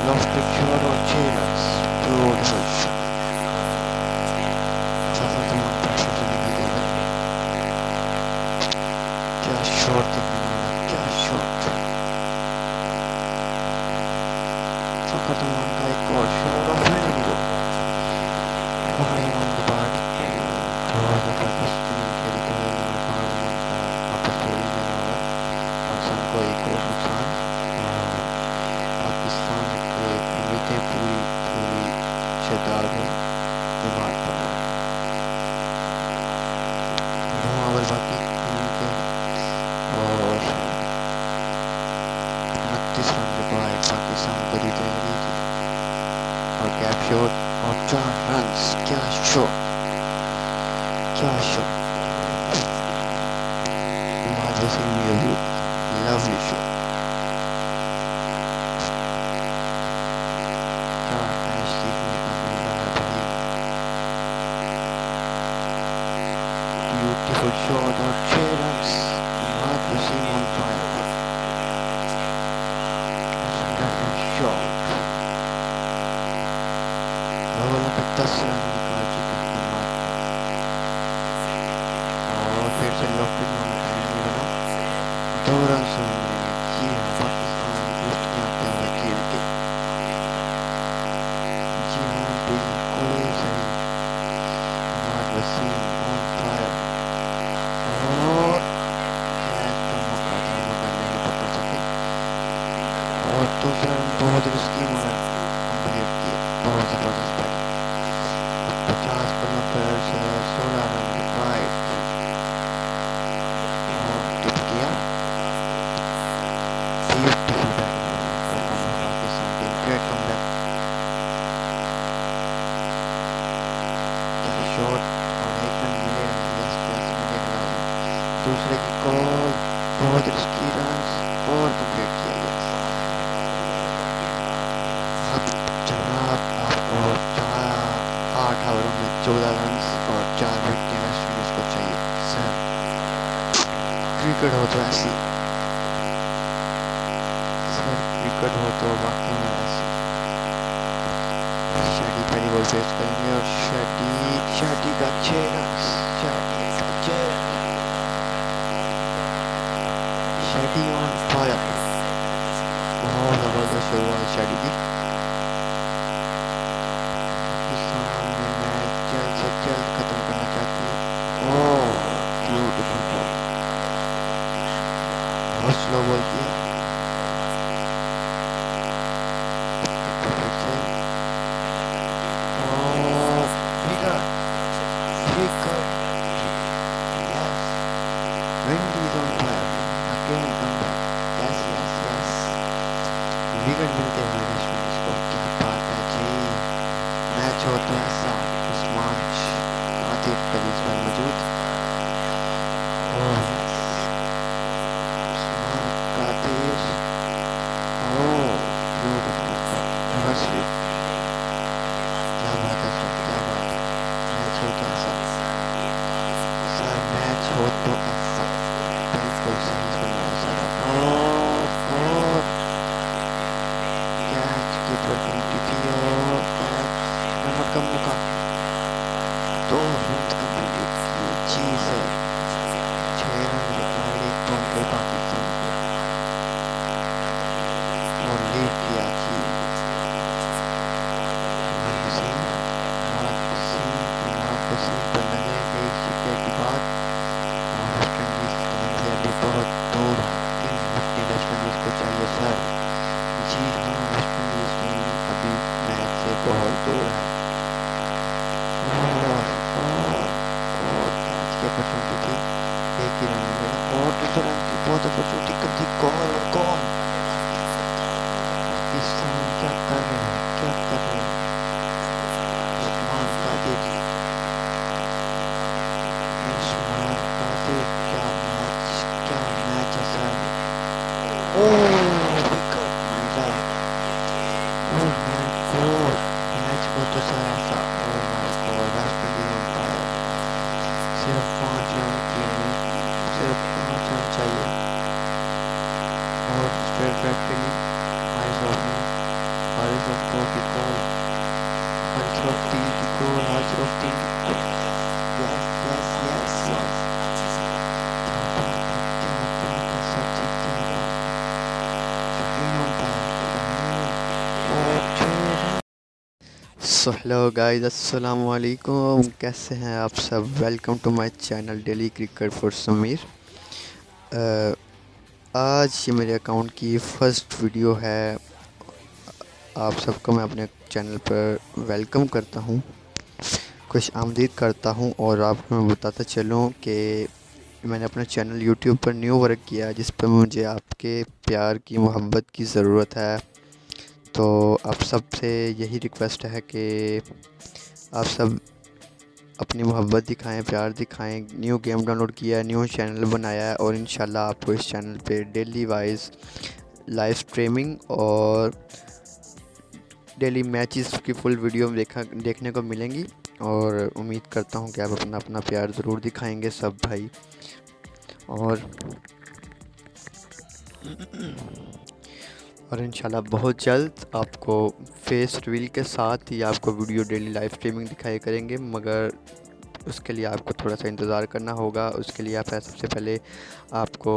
Lofted shot और 6 रन्स, ब्यूटीफुल शॉट। जबरदस्त प्रेशर से निकल गया। क्या शॉट देखने को मिला, क्या शॉट। फ़खर जमान का एक और शॉट और फील्डिंग को भाई ऑन द बैट। बहुत ज़बरदस्त इनिंग खेली थी फ़खर जमान का, वापस थोड़ी देना होगा पाकिस्तान को एक और नुकसान। पाकिस्तान के उम्मीदें पूरी शादाब है बीमार पड़ रहा है। 9 ओवर बाकी इनिंग के और 29 रन रिक्वायर्ड पाकिस्तान को जीतने के लिए। और गैप शॉट और 4 रन्स। क्या शॉट, क्या shot. Lovely shot. Beautiful shot और 6 runs. Imad Wasim on fire। Shot ball पे 10 रन निकाल चुके हैं इमाद और फिर से लॉकेट में टाइम नहीं बना। 2 रन से मिलेंगे। जी हाँ, पाकिस्तान लिफ्ट में आते हुए खेल के। जी हाँ, बिल्कुल सही। इमाद वसीम on fire और मौका था मगर नहीं पकड़ सके। और दूसरा रन बहुत रिस्की मगर कंप्लीट किए। बहुत ज़बरदस्त बैटिंग। 50 पर 90 से 16 रन रिक्वायर्ड और टिप किया। Beautiful batting Pakistan team, great comeback. क्या शॉट और 1 रन मिलेगा। यस यस मिलेगा। दूसरे की कॉल, बहुत रिस्की रन और कंप्लीट किया। यस अब जनाब आपको 8 ओवरों में 14 रन और 4 विकेटें वेस्ट इंडीज़ को चाहिए। सर क्रिकेट हो तो ऐसी, सर क्रिकेट हो तो वाकई में ऐसी। शादी पहली बॉल फेस करेंगे और शादी का 6 रन। शादी ऑन फायर। बहुत ज़बरदस्त शुरुआत शादी की। पाकिस्तान में मैच जल्द से जल्द ख़त्म करना चाहती है। ओह ब्यूटीफुल बॉल, बहुत स्लो बॉल किया। फिर से विकेट मिलते हैं वेस्ट इंडीज को। क्या बात है जी, मैच हो तो ऐसा। उस्मान कादिर क्रीज पर मौजूद। Oh Usman Qadir, oh beautiful reverse sweep. क्या बात है सर, क्या बात है। मैच हो तो ऐसा सर, मैच हो तो ऐसा। बिल्कुल सही सुन रहे हैं सर आप। और कैच कीपर कमिटी थी और कैच रनआउट का मौका। 2 रन कंप्लीट किए जी sir. 6 run required, 1 boundary Pakistan को और लीड किया जी इमरान वसीम। इमरान वसीम पर नजर गई शिकवे की बात। और वेस्ट इंडीज का मंजिल अभी बहुत दूर है। 3 विकेट वेस्ट इंडीज को चाहिए सर। जी हाँ, वेस्ट इंडीज टीम अभी मैच से बहुत दूर है। और कैच की अपॉर्चुनिटी थी, 1 ही रन मिलेगा। और दूसरा रन की बहुत अपॉर्चुनिटी कम थी। कॉल और कॉल। पाकिस्तान क्या कर रहे हैं, क्या कर रहे हैं। उस्मान कादिर, उस्मान कादिर, क्या मैच है सर। ओह विकेट मिला। ओह माय गॉड, मैच को तो सर ऐसा। ओह my God, West Indies on fire. सिर्फ 5 रन किए हैं, सिर्फ 5 रन चाहिए। और स्ट्रेट ड्राइव के लिए हारिस रऊफ ने, हारिस रऊफ को की गोल, हारिस रऊफ 3 की गोल, हारिस रऊफ 3 की गोल। यस यस यस यस, क्या बात है, क्या बात है सर जी, क्या बात है। Shaheen on fire, Shaheen. और 6 रन। सो हेलो गाइस, अस्सलाम वालेकुम। कैसे हैं आप सब। Welcome to my channel daily cricket for Sameer. आज ये मेरे अकाउंट की फ़र्स्ट वीडियो है। आप सबको मैं अपने चैनल पर वेलकम करता हूँ, खुश आमदीद करता हूँ। और आपको मैं बताता चलूँ कि मैंने अपना चैनल यूट्यूब पर न्यू वर्क किया, जिस पर मुझे आपके प्यार की, मोहब्बत की ज़रूरत है। तो आप सब से यही रिक्वेस्ट है कि आप सब अपनी मोहब्बत दिखाएं, प्यार दिखाएं। न्यू गेम डाउनलोड किया है, न्यू चैनल बनाया है और इंशाल्लाह आपको इस चैनल पे डेली वाइज लाइव स्ट्रीमिंग और डेली मैचेस की फुल वीडियो देखने को मिलेंगी। और उम्मीद करता हूं कि आप अपना अपना प्यार ज़रूर दिखाएंगे सब भाई। और इंशाल्लाह बहुत जल्द आपको फेस रिवील के साथ ही आपको वीडियो डेली लाइव स्ट्रीमिंग दिखाई करेंगे, मगर उसके लिए आपको थोड़ा सा इंतज़ार करना होगा। उसके लिए आप सबसे पहले आपको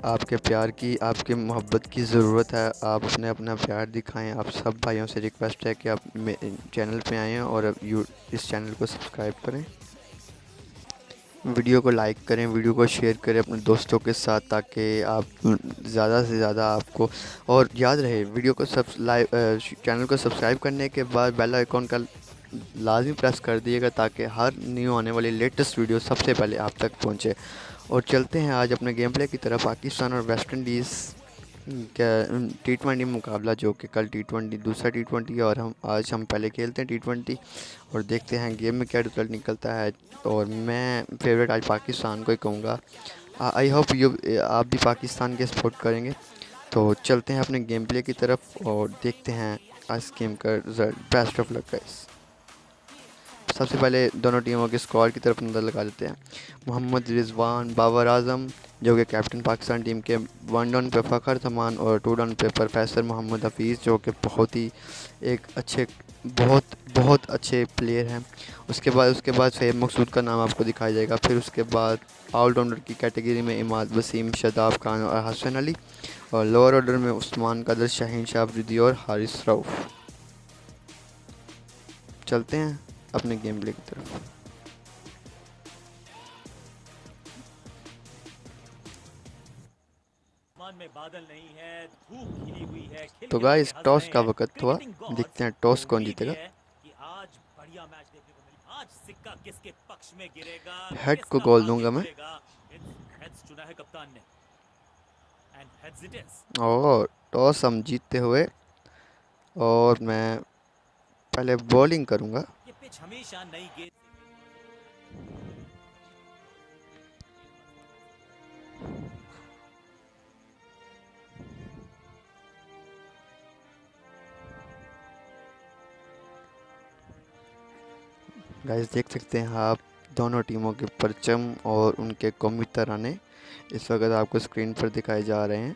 आपके प्यार की, आपकी मोहब्बत की ज़रूरत है। आप अपना प्यार दिखाएं। आप सब भाइयों से रिक्वेस्ट है कि आप चैनल पे आएँ और इस चैनल को सब्सक्राइब करें, वीडियो को लाइक करें, वीडियो को शेयर करें अपने दोस्तों के साथ, ताकि आप ज़्यादा से ज़्यादा आपको। और याद रहे, वीडियो को चैनल को सब्सक्राइब करने के बाद बेल आइकॉन का लाजमी प्रेस कर दिएगा, ताकि हर न्यू आने वाली लेटेस्ट वीडियो सबसे पहले आप तक पहुंचे। और चलते हैं आज अपने गेम प्ले की तरफ। पाकिस्तान और वेस्ट इंडीज़ का T20 मुकाबला, जो कि कल T20 दूसरा T20 है और आज हम पहले खेलते हैं T20 और देखते हैं गेम में क्या रिजल्ट निकलता है। और मैं फेवरेट आज पाकिस्तान को ही कहूँगा। आई होप आप भी पाकिस्तान के सपोर्ट करेंगे। तो चलते हैं अपने गेम प्ले की तरफ और देखते हैं आज गेम का result. Best of luck guys. सबसे पहले दोनों टीमों के स्कोर की तरफ नज़र लगा लेते हैं। मोहम्मद रिजवान बाबर आजम, जो कि कैप्टन पाकिस्तान टीम के, 1 डाउन पे फ़खर तमान और 2 डाउन पे प्रोफेसर मोहम्मद हफीज़, जो कि बहुत ही एक अच्छे, बहुत अच्छे प्लेयर हैं। उसके बाद फ़ेब मकसूद का नाम आपको दिखाया जाएगा। फिर उसके बाद ऑलराउंडर की कैटेगरी में इमाद वसीम, शादाब खान और हसन अली। और लोअर ऑर्डर में उस्मान कादिर, शाहीन शाह अफरीदी और हारिस रऊफ। चलते हैं अपने गेम प्ले की तरफ। में बादल नहीं है, धूप खिली हुई है, तो खिलखिलाते गाइस, हंस टॉस रहे का हैं। वक्त हुआ, क्रिकेटिंग गॉड्स देखते हैं टॉस को कौन उम्मीद जीतेगा। ये है कि आज बढ़िया मैच देखने को मिलेगा। आज सिक्का किसके पक्ष में गिरेगा, हेड को किसका कॉल भाग्य दूंगा मैं। खुलेगा। हेड्स चुना है कप्तान ने। and hesitance. और टॉस हम जीतते हुए, और मैं पहले बॉलिंग करूंगा। ये पिच हमेशा नई गेंद गाइस देख सकते हैं आप दोनों टीमों के परचम और उनके कौमी तराने इस वक्त आपको स्क्रीन पर दिखाए जा रहे हैं।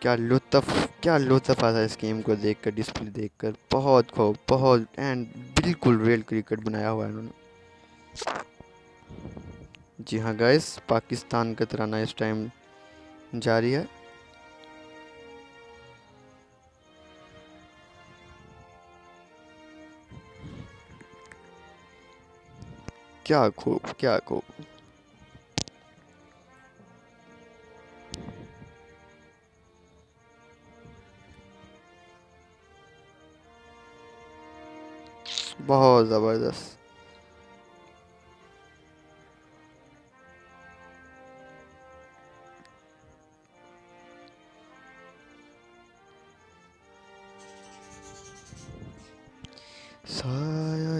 क्या लुत्फ़ आता है इस गेम को देखकर, डिस्प्ले देखकर। बहुत खूब, बहुत एंड बिल्कुल रियल क्रिकेट बनाया हुआ है इन्होंने। जी हाँ गाइस, पाकिस्तान का तराना इस टाइम जारी है। क्या खूब, क्या खूब। बहुत ज़बरदस्त। साया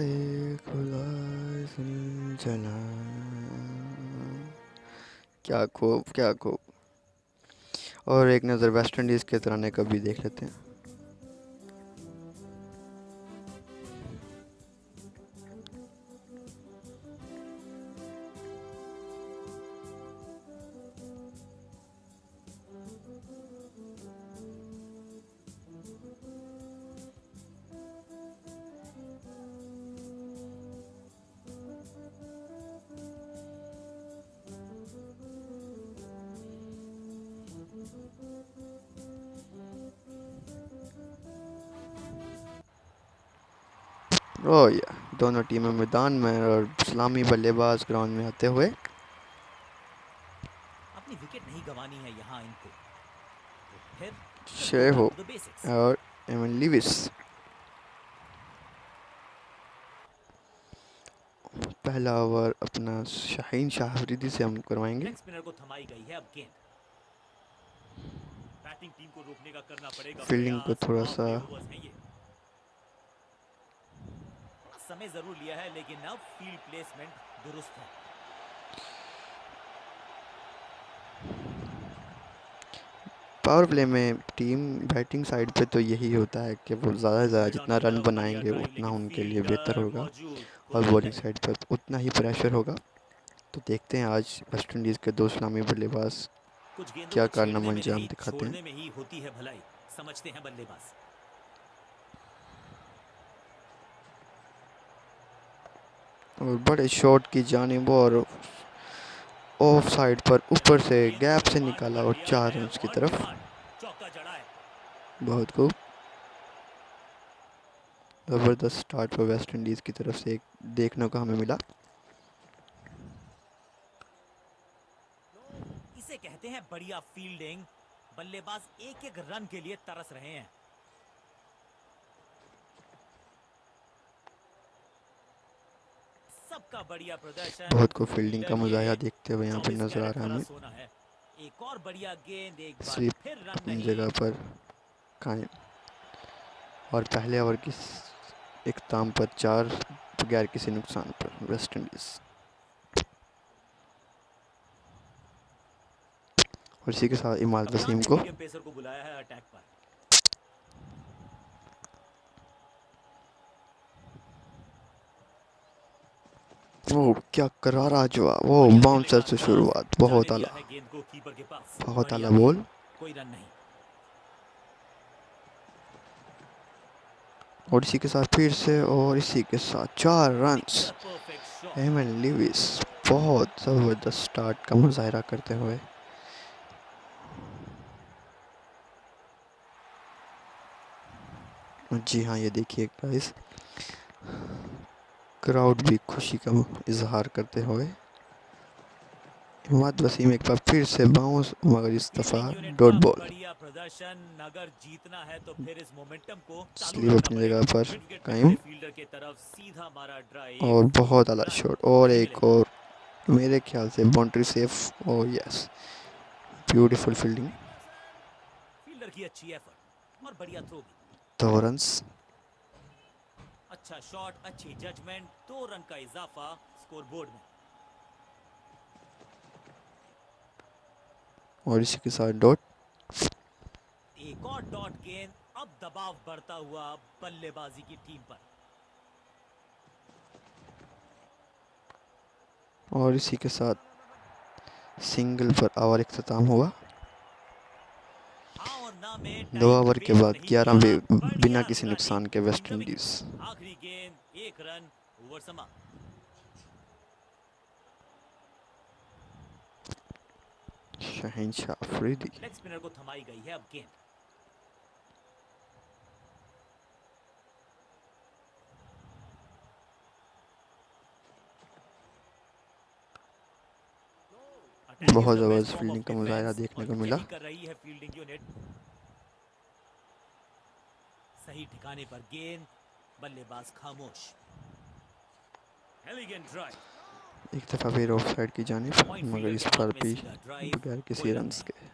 खुदा जला, क्या खूब, क्या खूब। और एक नज़र वेस्ट इंडीज़ के तराने का भी देख लेते हैं। ओह या, दोनों टीमें मैदान में और इस्लामी बल्लेबाज ग्राउंड में आते हुए। अपनी विकेट नहीं गंवानी है यहाँ इनको। तो फिर शेर हो the basics. और एमन लिविस। पहला ओवर अपना शाहीन शाह अफरीदी से हम करवाएंगे। लेग स्पिनर को थमाई गई है अब गेंद। बैटिंग टीम को रोकने का करना पड़ेगा फील्डिंग को प्रयास। थोड़ा सा बाउंड्री ओवर्स हैं ये। समय जरूर लिया है लेकिन अब फील्ड प्लेसमेंट दुरुस्त है। पावर प्ले में टीम बैटिंग साइड पे तो यही होता है कि वो ज़्यादा से ज़्यादा जितना रन बनाएंगे उतना उनके लिए बेहतर होगा, और बॉलिंग साइड पर उतना ही प्रेशर होगा। तो देखते हैं आज वेस्ट इंडीज़ के दो इस्लामी बल्लेबाज कुछ गेंदों क्या को कारनामा छेड़ने में अंजाम नहीं, दिखाते हैं। छोड़ने में ही होती है भलाई, समझते हैं बल्लेबाज। और बड़े शॉट की जानिब और ऑफ साइड पर ऊपर से गैप से निकाला और 4 रन की तरफ। चौका जड़ा है। बहुत खूब, ज़बरदस्त स्टार्ट पर वेस्ट इंडीज़ की तरफ से एक देखने को हमें मिला। इसे कहते हैं बढ़िया फील्डिंग। बल्लेबाज एक एक रन के लिए तरस रहे हैं। सबका बढ़िया प्रदर्शन। बहुत को फील्डिंग का मुजाहिरा देखते हुए यहाँ पे नजर आ रहा है हमें। एक और बढ़िया गेंद, एक बार स्लिप फिर रन अपनी नहीं। जगह पर कायम, और पहले ओवर की इख्ताम पर 4 बगैर किसी नुकसान पर वेस्ट इंडीज़। और इसी के साथ इमाद वसीम को मीडियम पेसर को बुलाया है अटैक पर। वो क्या करारा जवाब, वो बाउंसर से शुरुआत, बहुत आला, गेंद को कीपर के पास। बहुत आला बॉल। कोई रन नहीं। और इसी के साथ फिर से, और इसी के साथ 4 रन्स। एमन लिविस बहुत ज़बरदस्त स्टार्ट का मुजाहिरा करते हुए। जी हाँ, ये देखिए गाइस, क्राउड भी खुशी का इजहार करते हुए। इमाद वसीम एक बार फिर से बाउंस, मगर इस दफ़ा डॉट बॉल। बढ़िया प्रदर्शन, अगर जीतना है तो फिर इस मोमेंटम को स्लीव अपनी जगह पर कायम, फील्डर की तरफ सीधा मारा ड्राइव। और बहुत आला शॉट, और एक और मेरे ख्याल से बाउंड्री सेफ। ओ यस, ब्यूटीफुल फील्डिंग, फील्डर की अच्छी एफर्ट और बढ़िया थ्रो भी। 2 रन्स। अच्छा शॉट, अच्छी जजमेंट, 2 रन का इजाफा स्कोरबोर्ड में। और इसी के साथ डॉट। एक और डॉट गेंद, अब दबाव बढ़ता हुआ बल्लेबाजी की टीम पर। और इसी के साथ सिंगल पर ओवर इख्तिताम हुआ। हाँ और ना में 2 टाइम ओवर के वेस्ट बाद नहीं 11 किया, बिना बढ़िया किसी नुकसान स्टार्टिंग के West from the Indies. Wicket. आखिरी गेंद, 1 रन, ओवर समाप्त। शहंशाह अफरीदी। लेग स्पिनर को थमाई गई है अब गेंद। बहुत ज़बरदस्त फील्डिंग का मुजाहिरा देखने को मिला। यही कर रही है फील्डिंग यूनिट। सही ठिकाने पर गेंद, बल्लेबाज खामोश। Elegant drive. एक दफ़ा फिर ऑफ साइड की जानिब, पॉइंट मगर फील्डर इस के पर हाथ में भी सीधा ड्राइव, बगैर कोई किसी रन रन्स नहीं। के।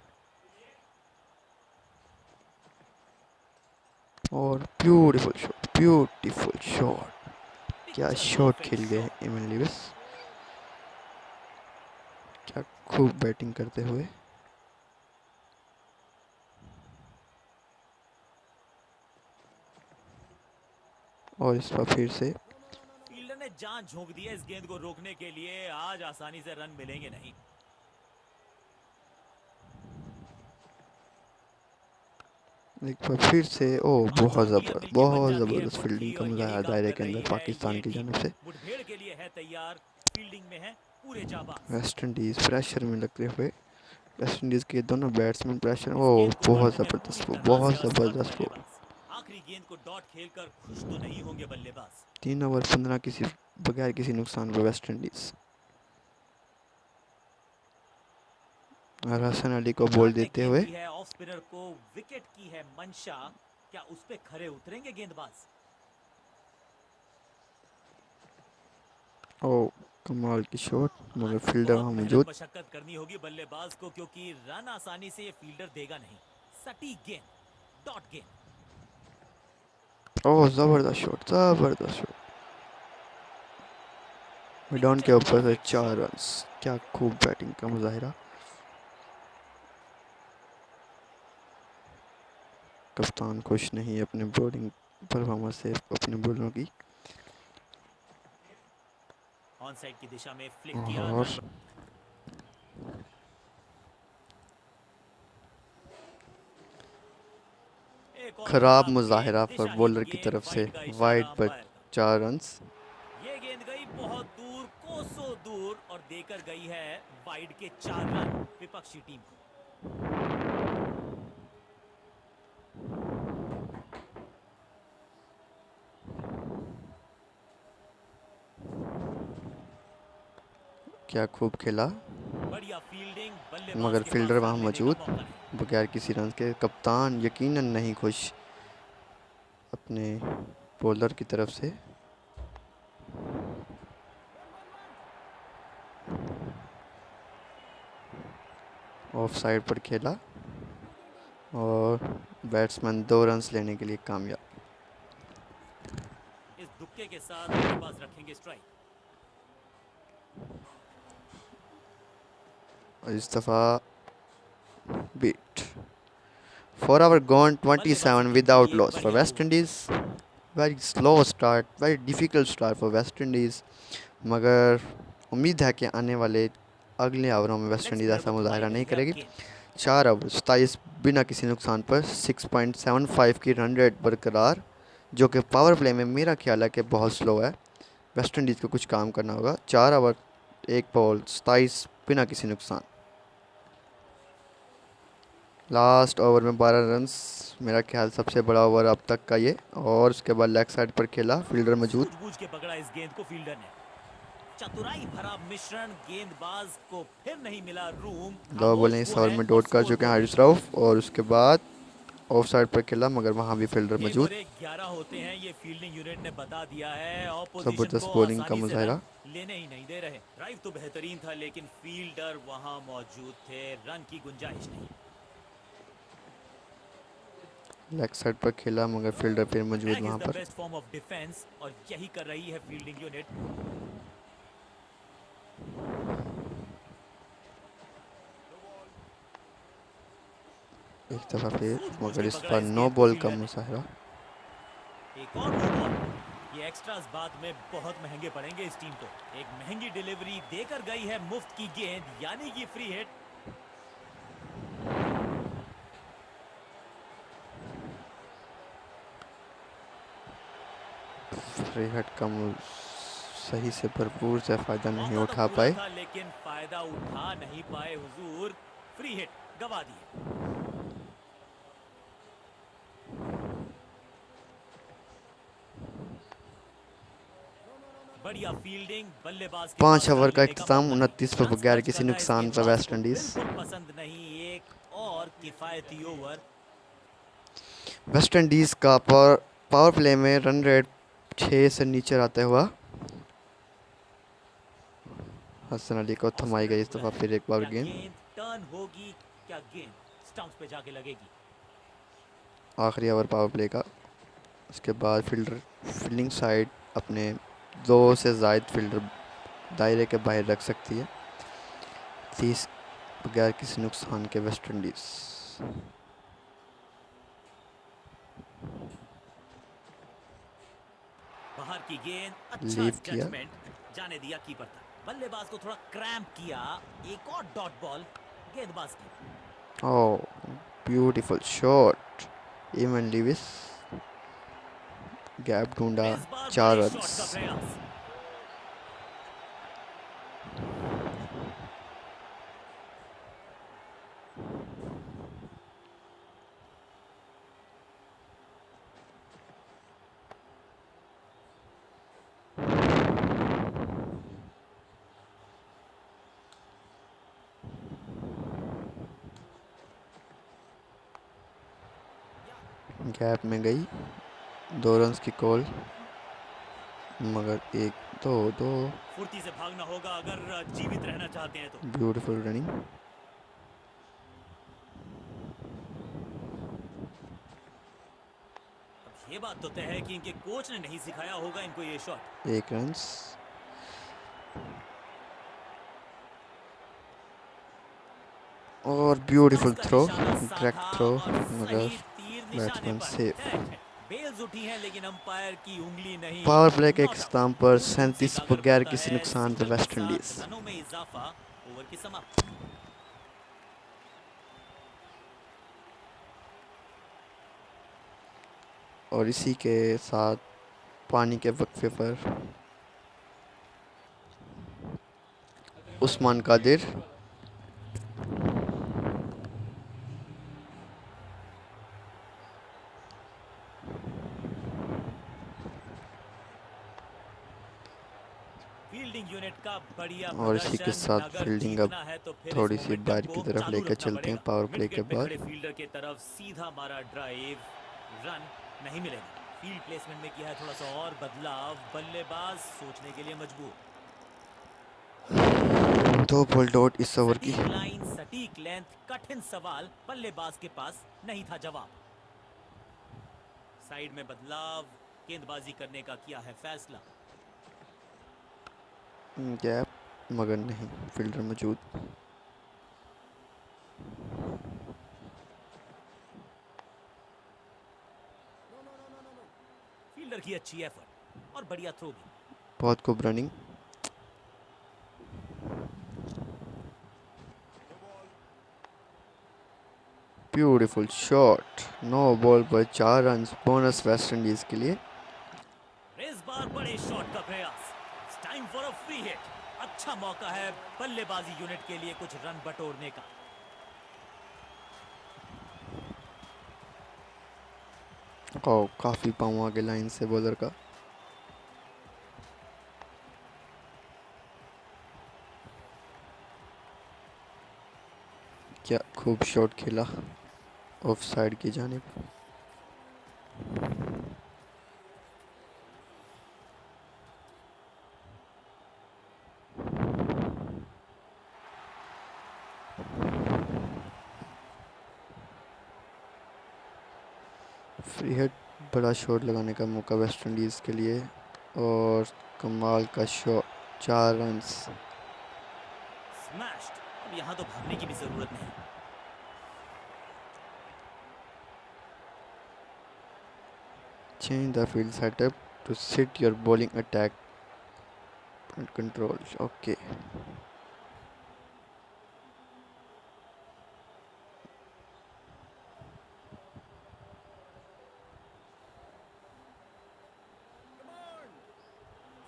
और ब्यूटीफुल शॉट, क्या पिक्चर शॉट परफेक्ट खेल गए शॉट। एमन लिविस, क्या खूब बैटिंग करते हुए। और इस पर फिर से फील्डर ने जान झोंक दी है इस गेंद को रोकने के लिए। आज आसानी से रन मिलेंगे नहीं। एक बार फिर से पांचों उंगलियां मिलके बन बहुत जाती है ज़बरदस्त मुट्ठी फील्डिंग का और यही मुजाहिरा काम दायरे कर के अंदर रही है पाकिस्तान ये की टीम। जानिब से। मुठभेड़ के लिए है तैयार, फील्डिंग में है पूरे जाबाज। वेस्ट इंडीज़ प्रेशर में लगते हुए, वेस्ट इंडीज़ के दोनों बैट्समैन प्रेशर। इस गेंद को बहुत करते हैं पूरी ज़बरदस्त वो, तरह से बहुत अस्वस्थ ज़बरदस्त वो। बल्लेबाज। आखिरी गेंद को डॉट खेलकर खुश तो नहीं होंगे बल्लेबाज। 3 ओवर 15 किसी बगैर किसी नुकसान पर वेस्ट इंडीज़। और हसन अली को बॉल बल्लेबाज ने देते गेंद हुए, दी है ऑफ स्पिनर को, विकेट की है मंशा। क्या उस पे खरे उतरेंगे गेंदबाज? कमाल की शॉट, मगर आज फील्डर बहुत वहाँ मेहनत मौजूद। मशक्कत करनी होगी बल्लेबाज को, क्योंकि रन आसानी से ये फील्डर देगा नहीं। सटीक गेंद, डॉट गेंद। ज़बरदस्त शॉट। मिडॉन के पिक्चर ऊपर से परफेक्ट 4 शॉट। रन्स, क्या खूब बैटिंग का मुजाहिरा। कप्तान खुश नहीं अपने बॉलिंग परफॉर्मेंस से अपने बॉलरों की। ऑन साइड की दिशा में फ्लिक किया, और रन। एक और खराब खराब गेंद, मुजाहिरा पर दिशाहीन बॉलर की गेंद, तरफ से वाइड का वाइड इशारा पर अंपायर का। 4 रन्स। ये गेंद गई बहुत दूर, कोसों दूर, और देकर गई है वाइड के 4 रन विपक्षी टीम को। क्या खूब खेला, बढ़िया फील्डिंग, बल्लेबाज मगर के फील्डर पास वहाँ रन लेने का मौजूद, मौका नहीं। बगैर किसी रन के। कप्तान यकीनन नहीं खुश अपने बॉलर की तरफ से। ऑफ साइड पर खेला और बैट्समैन 2 रन्स लेने के लिए कामयाब। इस दुक्के के साथ बल्लेबाज रखेंगे स्ट्राइक। और इस दफ़ा बीट 4 ओवर गॉन, बल्लेबाजी 27 टीम के विदाउट लिए लॉस फॉर बढ़िया West over. Indies. Very slow start, very difficult start for West Indies, मगर उम्मीद है कि आने वाले अगले ओवरों में वेस्ट लेग इंडीज़ स्पिनर ऐसा को थमाई मुजाहिरा गई नहीं है अब करेगी। गेंद। 4 ओवर 27 बिना किसी नुकसान पर 6.75 की रन रेट बरकरार, जो कि पावर प्ले में मेरा ख्याल है कि बहुत स्लो है। वेस्ट इंडीज़ को कुछ काम करना होगा। 4 ओवर 1 बॉल 27 बिना किसी नुकसान। लास्ट ओवर में 12 रन्स, मेरा ख्याल सबसे बड़ा ओवर अब तक का ये। और उसके बाद लेग साइड पर खेला, फील्डर मौजूद। सूझबूझ के पकड़ा इस गेंद को फील्डर ने। चतुराई भरा मिश्रण, गेंदबाज को फिर नहीं मिला रूम। 2 खामोश बॉलें वो इस ओवर है में और डॉट कर स्कोर चुके हैं बोर्ड हारिस में। रऊफ। और उसके बाद ऑफ साइड पर खेला मगर वहाँ भी फील्डर ये मौजूद। गोरे 11 होते हैं, ये फील्डिंग यूनिट ने बता दिया है। ऑपोजिशन ज़बरदस्त को बॉलिंग का आसानी से मुजाहरा। रन लेने ही नहीं दे रहे। ड्राइव तो बेहतरीन था लेकिन फील्डर वहां मौजूद थे, रन की गुंजाइश नहीं। लेग साइड पर खेला मगर फील्डर फिर मौजूद अटैक इज वहाँ द पर। बेस्ट फॉर्म ऑफ डिफेंस और यही कर रही है फील्डिंग यूनिट। एक दफ़ा फिर सूझबूझ मगर के इस पकड़ा बार इस नो गेंद को बॉल का फील्डर ने। मुजाहरा। एक और नो बॉल। ये एक्स्ट्रास बाद में बहुत महंगे पड़ेंगे इस टीम को। एक महंगी डिलीवरी देकर गई है मुफ्त की गेंद, यानी कि फ्री हिट। फ्री हिट का सही से भरपूर से फ़ायदा नहीं मौका तो उठा पूरा पाए। था लेकिन फायदा उठा नहीं पाए हुजूर। फ्री हिट गवा दिए। बढ़िया फील्डिंग, बल्लेबाज के 5 पास रन ओवर का लेने का इख्तिताम, मौका नहीं। 29 पर रन बगैर सर्च किसी करना इस नुकसान पर गेंदबाज वेस्ट को इंडीज़। बिल्कुल पसंद नहीं। एक और किफायती ओवर। वेस्ट इंडीज़ का पावर प्ले में रन रेट 6 से नीचे आते हुआ हसन अली को थमाई गई इस दफ़ा फिर एक बार क्या गेंद। गेंद टर्न होगी? क्या गेंद स्टंप्स पे जाके लगेगी? आखिरी ओवर पावर प्ले का। उसके बाद फील्डिंग साइड अपने 2 से ज़ायद फील्डर दायरे के बाहर रख सकती है। 30 बगैर किसी नुकसान के वेस्ट इंडीज़। बाहर की गेंद, अच्छा लीव किया। जजमेंट, जाने दिया कीपर था। बल्लेबाज को थोड़ा क्रैम्प किया। एक और डॉट बॉल गेंदबाज की। Oh beautiful shot. Even Lewis gap ढूंढा। इस बार 4 बड़े शॉट का रन्स। प्रयास। गैप में गई। 2 रन्स की कॉल मगर 1-2-2। फुर्ती से भागना होगा अगर जीवित रहना चाहते हैं तो। Beautiful running. अब ये बात तो तय है कि इनके कोच ने नहीं सिखाया होगा इनको ये शॉट। 1 रन्स। और ब्यूटीफुल उसका थ्रो, निशाना डायरेक्ट साधा थ्रो और मगर सही तीर निशाने बैट्समैन पर। सेफ। करेक्ट है। बेल्स उठी हैं लेकिन अंपायर की उंगली नहीं। पावर प्ले के नॉट आउट। इख्तिताम पर धूम धूम 37 सीखा अगर बगैर बोलता किसी है। नुकसान पे सिंगल के वेस्ट साथ इंडीज़। रनों में इजाफा। ओवर की समाप्ति। और इसी के साथ पानी के वक्फे पर उस्मान कादिर फील्डिंग यूनिट का बढ़िया और इसी के प्रदर्शन। साथ अगर फील्डिंग अब जीतना है तो फिर थोड़ी इस सी मोमेंटम बाहर की को तरफ चालू लेकर रखना चलते हैं पड़ेगा। पावर मिड प्ले के विकेट पे बाद। खड़े फील्डर की तरफ सीधा मारा ड्राइव, रन नहीं मिलेगा। फील्ड प्लेसमेंट में किया है थोड़ा सा और बदलाव। बल्लेबाज सोचने के लिए मजबूर। 2 बॉल डॉट इस ओवर की। सटीक लाइन, सटीक लेंथ, कठिन सवाल। बल्लेबाज के पास नहीं था जवाब। साइड में बदलाव, गेंदबाजी करने का किया है फैसला। गैप मगर नहीं, फील्डर मौजूद। फील्डर की अच्छी एफर्ट और बढ़िया थ्रो भी। बहुत खूब रनिंग। Beautiful shot. 9 बॉल पर 4 रन्स बोनस वेस्ट इंडीज के लिए। इस बार बड़े शॉट का प्रयास। Time for a free hit. अच्छा मौका है बल्लेबाजी यूनिट के लिए कुछ रन बटोरने का। और काफ़ी पाँव आगे लाइन से बॉलर का। क्या खूब शॉट खेला। ऑफ साइड की जानिब। फ्री हिट, बड़ा शॉट लगाने का मौका वेस्ट इंडीज़ के लिए और कमाल का शॉट, 4 रन्स। स्मैश्ड। अब यहाँ तो भागने की भी जरूरत नहीं। Change the field setup to suit your bowling attack and control. Okay.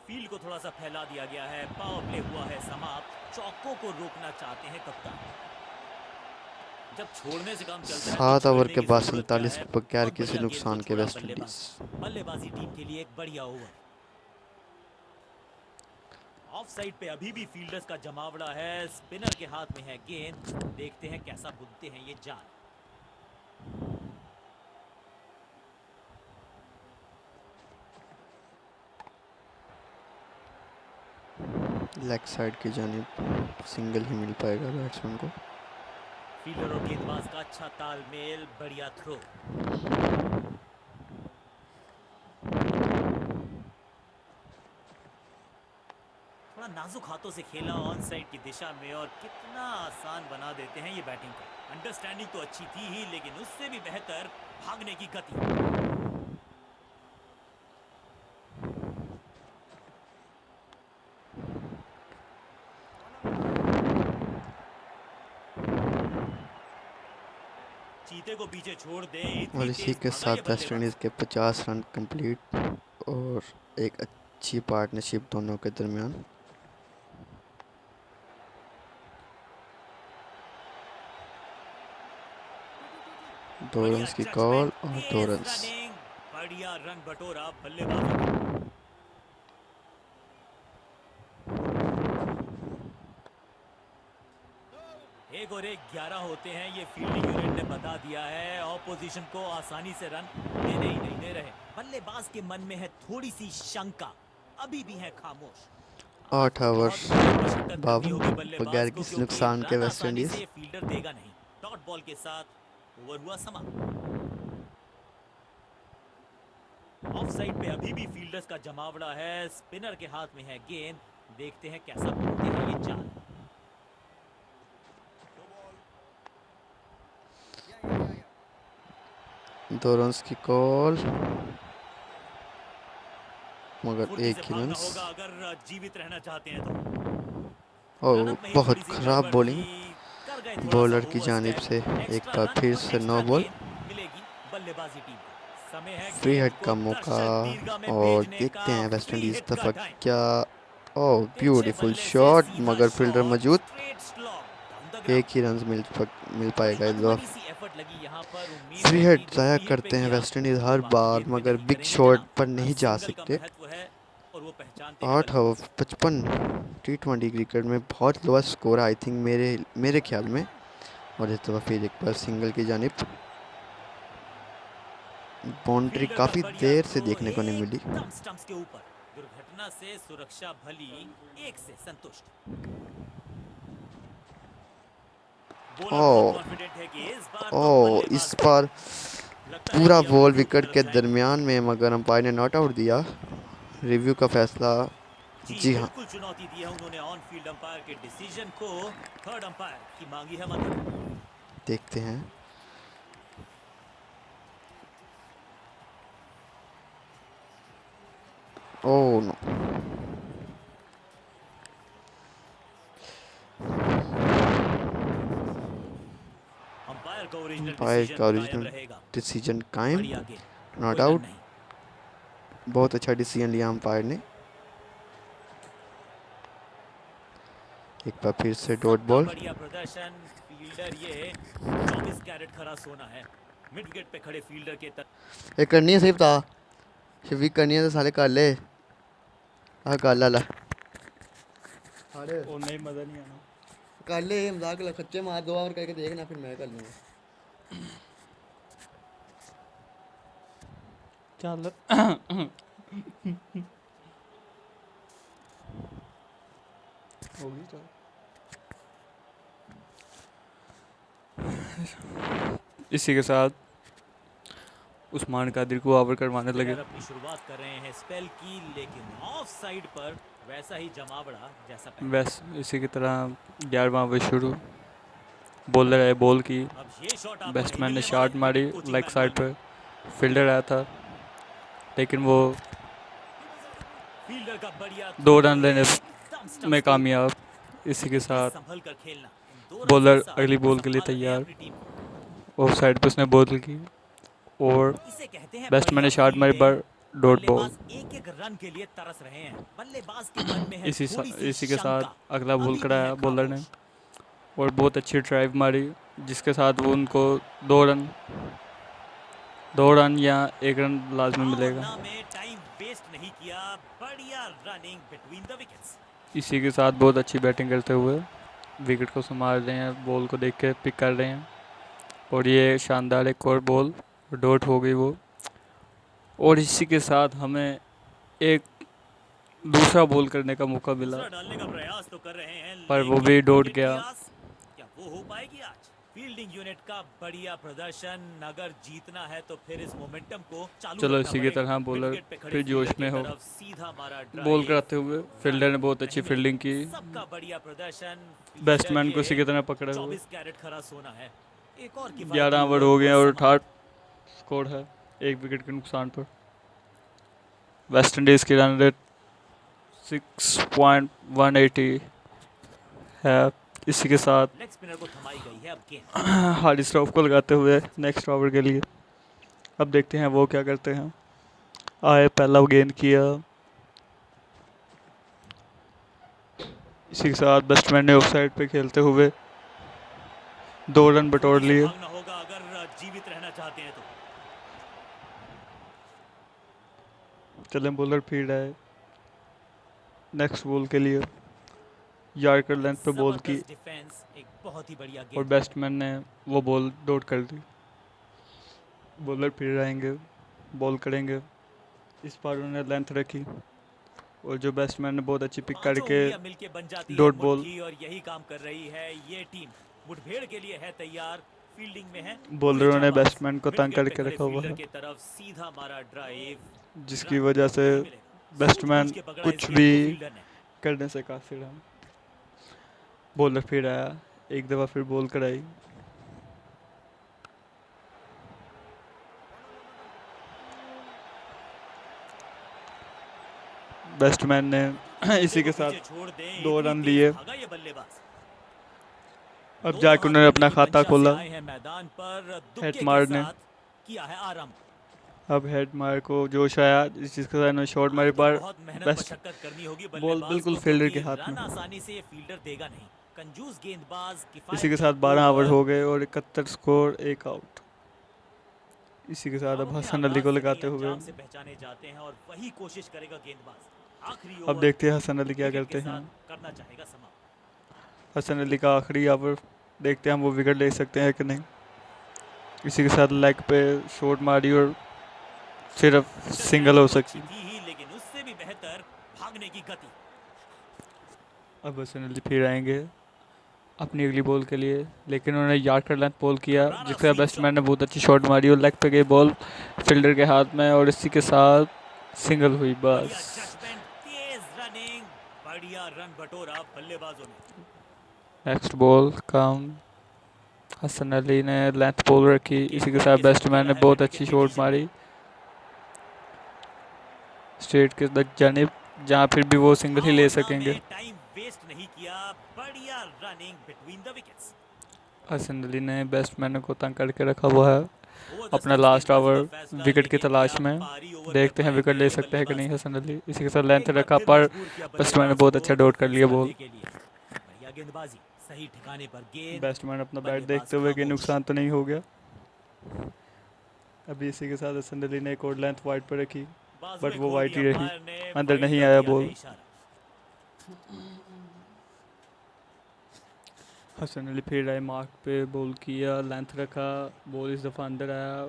Field को थोड़ा सा फैला दिया गया है। पावर प्ले हुआ है समाप्त। चौकों को रोकना चाहते हैं कप्तान। जब छोड़ने से काम चलता है 7 तो ओवर छोड़ने के की बाद जरूरत क्या 47 है? बगैर बहुत किसी बढ़िया नुकसान गेंद को के छोड़ा वेस्ट बल्लेबाज। इंडीज। बल्लेबाजी टीम के लिए एक बढ़िया ओवर। ऑफ साइड पे अभी भी फील्डर्स का जमावड़ा है। स्पिनर के हाथ में है गेंद। देखते हैं कैसा बुनते हैं ये जाल। लेग साइड की जानिब सिंगल ही मिल पाएगा बैट्समैन को। फील्डर और गेंदबाज का अच्छा तालमेल, बढ़िया थ्रो। थोड़ा नाजुक हाथों से खेला ऑन साइड की दिशा में और कितना आसान बना देते हैं ये बैटिंग को। अंडरस्टैंडिंग तो अच्छी थी ही, लेकिन उससे भी बेहतर भागने की गति। चीते को पीछे छोड़ दे। और इसी के साथ वेस्ट इंडीज़ के 50 रन कंप्लीट और एक अच्छी पार्टनरशिप दोनों के दरमियान। दो रन्स की कॉल और 2 रन्स। बढ़िया रन बटोरा बल्लेबाज। एक और एक 11 होते हैं, ये फील्डिंग यूनिट ने बता दिया है। ऑपोजिशन को आसानी से रन देने ही नहीं दे रहे। बल्लेबाज के मन में है थोड़ी सी शंका, अभी भी है खामोश। 8 ओवर 52 बगैर किसी नुकसान के वेस्ट इंडीज। फील्डर देगा नहीं। डॉट बॉल के साथ ओवर हुआ समाप्त। ऑफ साइड पे अभी भी फील्डर्स का जमावड़ा है। स्पिनर के हाथ में है गेंद। देखते हैं कैसा बुनते हैं ये चाल। 2 रन्स की कॉल मगर एक ही रन। होगा अगर जीवित रहना चाहते हैं तो। और बहुत खराब बॉलिंग बॉलर की जानिब से। एक बार फिर से नो बॉल। मिलेगी बल्लेबाजी टीम को। समय है फ्री हिट का मौका और देखते हैं वेस्ट इंडीज दफा क्या। ओह ब्यूटीफुल शॉट मगर फील्डर मौजूद। एक ही रन मिल पाएगा इस बार। फ्री हिट ज़ाया करते हैं वेस्ट इंडीज हर बार मगर बिग शॉट पर नहीं जा सकते। 8 ओवर 55 T20 क्रिकेट में बहुत लोअर स्कोर आई थिंक मेरे ख्याल में। और इस दफ़ा फिर एक बार सिंगल की जानिब। बाउंड्री काफ़ी देर से देखने को नहीं मिली। स्टंप्स के ऊपर दुर्घटना से सुरक्षा भली, एक से संतुष्ट। इस बार पूरा बॉल विकेट के दरमियान में मगर अंपायर ने नॉट आउट दिया। रिव्यू का फैसला जी हाँ चुनौती दी है उन्होंने ऑन फील्ड अंपायर के डिसीजन को। थर्ड अंपायर की मांगी है मदद। देखते हैं। Oh no. अंपायर का ओरिजिनल डिसीजन कायम, नॉट आउट। बहुत अच्छा डिसीजन लिया अंपायर ने। एक बार फिर से डॉट बॉल। बढ़िया प्रदर्शन। फील्डर ये 24 कैरेट खरा सोना है। मिड विकेट पे खड़े फील्डर के ये करनी है सही बता। शफीक करनी है तो साले कर ले। आ कर ला और नहीं मज़ा नहीं आना। कर ले मजाक, खच्चे मार 2 ओवर करके देखना फिर मैं कर लूँगा। चल होगी चल। इसी के साथ उस्मान कादिर को ओवर करवाने लगे। अपनी शुरुआत कर रहे हैं स्पेल की, लेकिन ऑफ साइड पर वैसा ही जमावड़ा जैसा पहले। बस इसी की तरह 11वां ओवर शुरू। बॉलर है बॉल की, अब ये शॉट आपको बैट्समैन नहीं ने मिलने शॉट वाला, मारी लेकिन कोचिंग लेग साइड मैनुअल पर। फील्डर आया था लेकिन वो फील्डर का बढ़िया 2 रन लेने एकदम स्टंप में के कामयाब। इसी के ऊपर। साथ संभल कर खेलना, इन दो रन बॉलर के साथ अगली बॉल के लिए संभाल रहे हैं तैयार। अपनी टीम को। ऑफ साइड पर उसने बॉल की और इसे कहते हैं बैट्समैन ने बढ़िया शॉट मारी फील्डिंग। पर डॉट बॉल। बल्लेबाज एक-एक रन के लिए तरस रहे हैं। बल्लेबाज के मन में है इसी थोड़ी सी इसी के साथ शंका। अगला बॉल अभी भी कराया है बॉलर ने खामोश। और बहुत अच्छी ड्राइव मारी, जिसके साथ वो उनको 2 रन या 1 रन लाजमी मिलेगा। भावना में टाइम वेस्ट नहीं किया, बढ़िया रनिंग बिटवीन द विकेट्स। इसी के साथ बहुत अच्छी बैटिंग करते हुए विकेट को संभाल रहे हैं, बॉल को देख के पिक कर रहे हैं और ये शानदार एक और बॉल डॉट हो गई वो। और इसी के साथ हमें एक दूसरा बॉल करने का मौका मिला दूसरा डालने का प्रयास तो कर रहे हैं, पर वो लेकिन भी डॉट विकेट की गया। आस, क्या वो हो पाएगी आज? फील्डिंग यूनिट का बढ़िया प्रदर्शन, अगर जीतना है तो फिर इस मोमेंटम को चालू चलो रखना इसी की पड़ेगा। तरह बॉलर विकेट पे खड़े फिर जोश फील्डर में की हो, तरफ सीधा मारा बॉल ड्राइव। कराते हुए फील्डर ने बहुत अच्छी फील्डिंग की। सबका बढ़िया प्रदर्शन। बैट्समैन को इसी की तरह पकड़े हुए 24 कैरेट खरा सोना है। एक और 11 ओवर हो गए और 68 स्कोर है 1 विकेट के नुकसान पर। वेस्ट इंडीज़ की रन रेट 6.180 है। इसी के साथ लेग स्पिनर को थमाई गई है अब गेंद। हारिस रऊफ को लगाते हुए नेक्स्ट ओवर के लिए अब देखते हैं वो क्या करते हैं। आए पहला गेंद किया, इसी के साथ बैट्समैन ने ऑफ साइड पे खेलते हुए 2 रन बटोर लिए। भागना होगा अगर जीवित रहना चाहते हैं तो। चले बॉलर फिर आए नेक्स्ट बॉल के लिए, यॉर्कर लेंथ पे बॉल की जबरदस्त डिफेंस, एक बहुत ही बढ़िया और गेंद। बैट्समैन ने वो बॉल डॉट कर दी। बॉलर फिर आएंगे, बॉल करेंगे। इस बार उन्होंने लेंथ रखी और जो बैट्समैन ने बहुत अच्छी पिक पांचों करके उंगलियां मिलके बन जाती डॉट है बॉल। मुट्ठी, और यही काम कर रही है ये टीम। मुठभेड़ के लिए है तैयार, फील्डिंग में है। बॉलरों ने जाबाज। बैट्समैन को तंग विकेट पे करके खड़े रखा हुआ फील्डर है, के तरफ सीधा मारा ड्राइव, जिसकी वजह से नहीं मिलेगा। बैट्समैन सूझबूझ के पकड़ा कुछ इस गेंद भी को फील्डर ने। करने से काफिर है। बॉलर फिर आया, एक दफ़ा फिर बॉल कराई। बैट्समैन ने इसी के साथ 2 रन लिए। अब जाके उन्होंने अपना खाता खोला। हेड मारने किया है आराम। अब हेड मार को जोश आया, जिसके साथ उन्होंने शॉट मारी पर बेस्ट करनी होगी बॉल बिल्कुल फील्डर के हाथ में। आसानी से ये फील्डर देगा नहीं। कंजूस गेंदबाज। इसी के साथ 12 ओवर हो गए और 71 स्कोर 1 आउट। इसी के साथ अब हसन अली को लगाते हुए से पहचाने जाते हैं और वही कोशिश करेगा गेंदबाज। आखिरी अब देखते हैं हसन अली क्या करते हैं। करना चाहेगा समाप्त। हसन अली का आखिरी ओवर, देखते हैं हम वो विकेट ले सकते हैं कि नहीं। इसी के साथ लेग पे शॉट मारी और सिर्फ सिंगल हो सकती। लेकिन उससे भी बेहतर भागने की गति। अब हसन अली फिर आएंगे अपनी अगली बॉल के लिए, लेकिन उन्होंने यॉर्कर लेंथ बॉल किया, जिसका बैट्समैन ने बहुत अच्छी शॉट मारी और लेग पे गई बॉल फील्डर के हाथ में और इसी के साथ सिंगल हुई बस। तेज रनिंग, बढ़िया रन बटोरा बल्लेबाजों ने। नेक्स्ट बॉल कम, हसन अली ने लेंथ बॉल रखी, इसी के साथ बैट्समैन ने बहुत अच्छी शॉट मारी स्ट्रेट के जानिब, जहाँ फिर भी वो सिंगल ही ले सकेंगे। टाइम वेस्ट नहीं किया, बढ़िया running between the wickets. Hasan Ali ने बैट्समैन को तंग करके रखा हुआ है अपना लास्ट ओवर विकेट की तलाश में। देखते हैं विकेट ले सकते हैं कि नहीं हसन अली। इसी के साथ लेंथ रखा पर बैट्समैन ने बहुत अच्छा डॉट कर लिया बॉल। सही ठिकाने पर गेंद। बैट्समैन अपना बैट देखते हुए कि नुकसान तो नहीं हो गया। अभी इसी के साथ हसन अली ने एक और लेंथ वाइड पर रखी, बट वो वाइड ही रही, अंदर नहीं आया बॉल। हसन अली फिर आए, मार्क पे बॉल किया, लेंथ रखा, बॉल इस दफ़ा अंदर आया।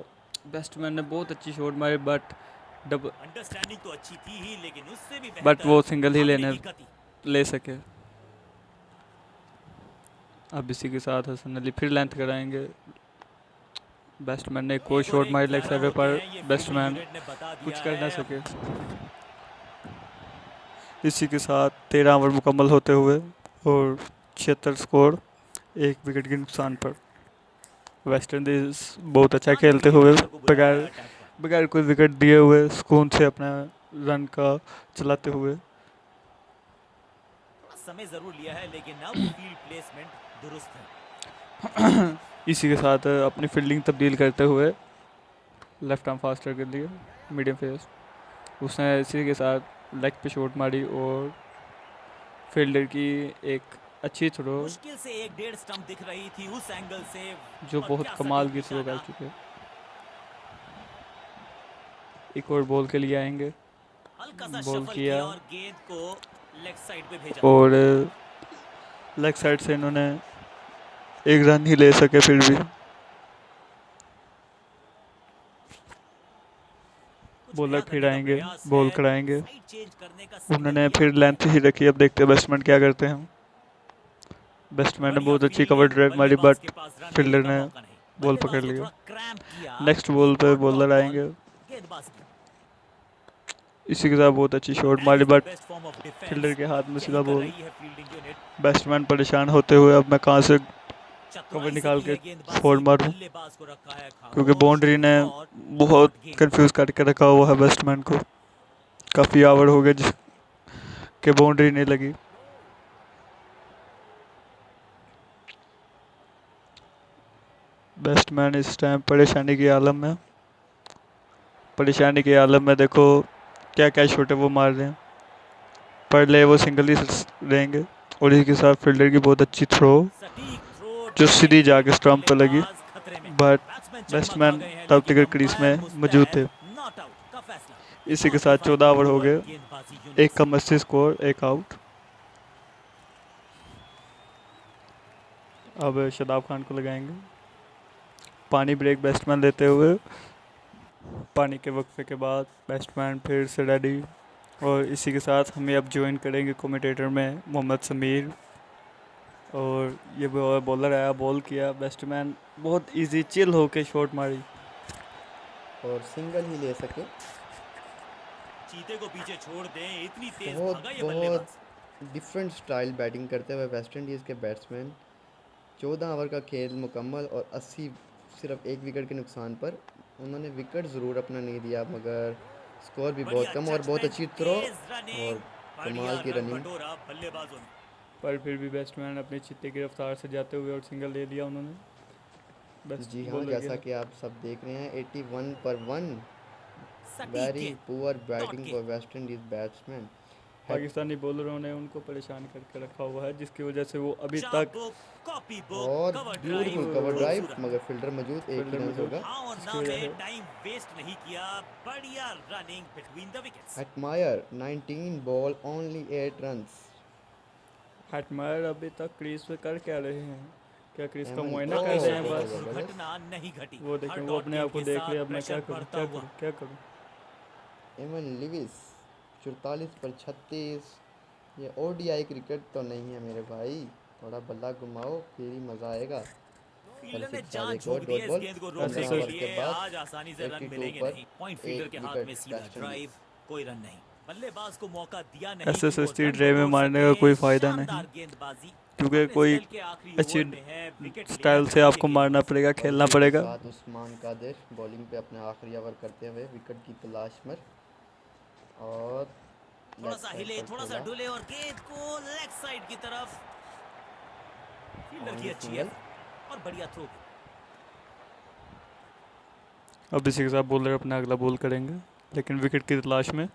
बैट्समैन ने बहुत अच्छी शॉट मारी बट डबल, अंडरस्टैंडिंग तो अच्छी थी ही, लेकिन उससे भी बट वो बेहतर सिंगल ही भागने की गति। ले सके। अब इसी के साथ हसन अली फिर लेंथ कराएंगे। बैट्समैन ने एक और शॉट मारी लेग साइड पे, पर बैट्समैन कुछ कर ना सके। इसी के साथ 13 ओवर मुकम्मल होते हुए और 76 स्कोर, 1 विकेट के नुकसान पर। वेस्ट इंडीज बहुत अच्छा खेलते हुए बगैर बगैर कोई विकेट दिए हुए सुकून से अपना रन का चलाते हुए। समय जरूर लिया है, लेकिन अब फील्ड प्लेसमेंट दुरुस्त है। इसी के साथ अपनी फील्डिंग तब्दील करते हुए लेफ्ट आर्म फास्टर कर लिए मीडियम फेस। उसने इसी के साथ लेग पे शॉट मारी और फील्डर की एक अच्छी थ्रो, मुश्किल से 1.5 स्टंप दिख रही थी उस एंगल से, जो और बहुत क्या कमाल सटीक की थ्रो कर निशाना। चुके। एक और बॉल के लिए आएंगे। हल्का सा बॉल शफल किया किया और गेंद को लेग साइड पे भेजा। और लेग साइड से इन्होंने एक रन ही ले सके। फिर भी कुछ बॉलर नया फिर करने का आएंगे, प्रयास बॉल है, कराएंगे। साइड चेंज करने का सिग्नल उन्होंने दिया। फिर लेंथ ही रखी। अब देखते हैं बैट्समैन क्या करते हैं। बैट्समैन ने बढ़िया बहुत अच्छी कवर फील्डिंग, ड्राइव मारी, बल्लेबाज के बट पास रन लेने फील्डर का ने मौका नहीं। बॉल बल्लेबाज पकड़ को लिया। थोड़ा क्रैम्प किया। नेक्स्ट बॉल पे और डॉट बॉलर बॉल आएंगे। गेंदबाज की। इसी के साथ बहुत अच्छी शॉट That मारी, is the but best form of defense। Fielder के हाथ में यही सीधा कर बॉल। रही है फील्डिंग यूनिट। बैट्समैन परेशान होते हुए अब मैं कहाँ से कवर चतुराई से निकाल की के है फोड़ गेंदबाजी, मारूं, बल्लेबाज को रखा है क्योंकि खामोश बाउंड्री ने और बहुत डॉट गेंद। कंफ्यूज करके रखा हुआ है बैट्समैन को। काफ़ी आवर हो गए जिसके बाउंड्री नहीं लगी। बैट्समैन इस टाइम परेशानी की आलम में। परेशानी के आलम में देखो क्या क्या शॉट है वो मार रहे हैं, पर ले वो सिंगल ही रहेंगे। और इसी के साथ फील्डर की बहुत अच्छी थ्रो, सटीक थ्रो, जो टारगेट सीधी हिट, जाके स्टंप पर लगी, बल्लेबाज खतरे में। बट बैट्समैन चकमा खा बैट्समैन गए हैं, तब लेकिन तक क्रीज अंपायर में मौजूद मुस्तैद। थे। नॉट आउट का फैसला। इसी एक के और साथ सफल 14 ओवर हो ओवर गए, गेंदबाजी यूनिट एक से। कम 80 स्कोर, एक आउट। अब शादाब खान को लगाएंगे। पानी ब्रेक बैट्समैन लेते हुए पानी के वक्फे के बाद बैट्समैन फिर से रेडी। और इसी के साथ हमें अब ज्वाइन करेंगे कमेंटेटर में मोहम्मद समीर। और ये बॉलर आया, बॉल किया, बैट्समैन बहुत इजी चिल होके शॉट मारी और सिंगल ही ले सके। चीते को पीछे छोड़ दें, इतनी तेज बहुत भागा ये बहुत बल्लेबाज। डिफरेंट स्टाइल बैटिंग करते हुए वेस्ट इंडीज़ के बैट्समैन। 14 ओवर का खेल मुकम्मल और 80 सिर्फ 1 विकेट के नुकसान पर। उन्होंने विकेट ज़रूर अपना नहीं दिया, मगर स्कोर भी बहुत बढ़िया कम और बहुत जजमेंट, अच्छी थ्रो तेज रनिंग, और बढ़िया कमाल की रन रनिंग। बटोरा बल्लेबाजों ने। पर फिर भी बैट्समैन अपने चित्ते की रफ्तार से जाते हुए और सिंगल ले लिया उन्होंने। जी हाँ, बॉलर जैसा के कि आप सब देख रहे हैं, 81 पर 1। सटीक वेरी गेंद, पुअर डॉट बैटिंग फॉर गेंद। West Indies batsman. पाकिस्तानी बॉलरों ने उनको परेशान करके रखा हुआ है, जिसकी वजह से वो अभी तक चाबुक, कॉपी बुक, और cover beautiful drive, cover drive, खूबसूरत। मगर फील्डर मौजूद, एक ही फील्डर रन मौजूद। होगा। हाँ और इसकी ना वजह में से टाइम वेस्ट नहीं किया, बढ़िया running between the wickets. Hetmyer 19 ball only 8 runs. हटमायर अभी तक क्रीज पे कर क्या रहे हैं? क्या क्रीज का एमन मुआयना ओह कर रहे हैं भाग्यशाली बहुत बस? ज़बरदस्त। दुर्घटना नहीं घटी। वो हर देखें, वो डॉट अपने गेंद आप को के देख साथ लिया, अब मैं क्या प्रेशर करूँ बढ़ता क्या हुआ। करूँ क्या करूँ। एमन लिविस 44 पर 36। ये ओडीआई क्रिकेट तो नहीं है मेरे भाई, थोड़ा बल्ला घुमाओ फिर ही मज़ा आएगा। फील्डर ने 6 जान एक झोंक और दी डॉट है इस बॉल। गेंद को 15 रोकने 15 के ओवर के लिए। बाद आज आसानी से रन 82 मिलेंगे पर नहीं। पॉइंट फील्डर 1 के हाथ में विकेट सीधा वेस्ट इंडीज। ड्राइव, कोई रन नहीं। बल्लेबाज को मौका दिया नहीं कि वो एसएसएसटी रन ड्राइव में बटोर मारने का सके। कोई फ़ायदा नहीं, शानदार गेंदबाजी। क्योंकि अपने कोई स्पेल के आखिरी अच्छी ओवर में है, विकेट लिया स्टाइल से बढ़िया आपको मारना गेंदबाजी। पड़ेगा, और खेलना इसी के पड़ेगा। साथ उस्मान कादिर बॉलिंग पे अपने आखिरी ओवर करते हुए विकेट की तलाश में। और थोड़ा लेग सा साइड हिले, पर थोड़ा सा खेला डुले और गेंद को लेग साइड की तरफ। फील्डर की और अच्छी सिंगल। है और बढ़िया थ्रो। अब इसी के साथ बॉलर अपना अगला बॉल करेंगे, लेकिन विकेट की तलाश में।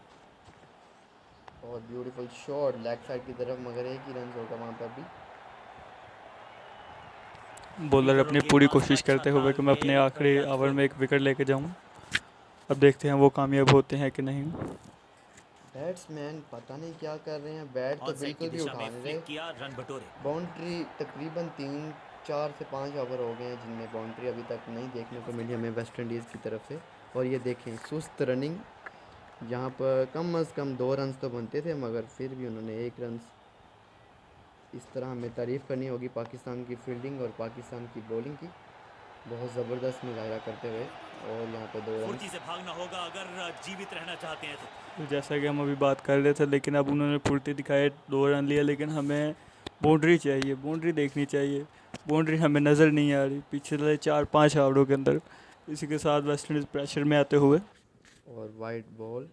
और ब्यूटीफुल शॉट लेग साइड की तरफ, मगर एक ही रन होगा वहाँ पर भी। बॉलर अपनी पूरी कोशिश करते हुए कि मैं अपने आखिरी ओवर में एक विकेट लेके जाऊं। अब देखते हैं वो कामयाब होते हैं कि नहीं। बैट्समैन पता नहीं क्या कर रहे हैं, बैट तो ऑन साइड की बिल्कुल भी दिशा उठा में नहीं फ्लिक रहे। किया, रन बटोरे। बाउंड्री तकरीबन 4 से 5 ओवर हो गए हैं जिनमें बाउंड्री अभी तक नहीं देखने को मिली हमें वेस्ट इंडीज़ की तरफ से। और ये देखें सुस्त रनिंग, यहाँ पर कम अज़ कम 2 रन तो बनते थे, मगर फिर भी उन्होंने 1 रन। इस तरह हमें तारीफ़ करनी होगी पाकिस्तान की फील्डिंग और पाकिस्तान की बॉलिंग की, बहुत ज़बरदस्त मुजाहरा करते हुए। और यहाँ पे 2 रन। फुर्ती से भागना होगा अगर जीवित रहना चाहते हैं तो। तो जैसा कि हम अभी बात कर रहे थे, लेकिन अब उन्होंने फुर्ती दिखाए, 2 रन लिया, लेकिन हमें बाउंड्री चाहिए, बाउंड्री देखनी चाहिए। बाउंड्री हमें नज़र नहीं आ रही पिछले 4-5 ओवरों के अंदर। इसी के साथ वेस्ट इंडीज़ प्रेशर में आते हुए और वाइड बॉल,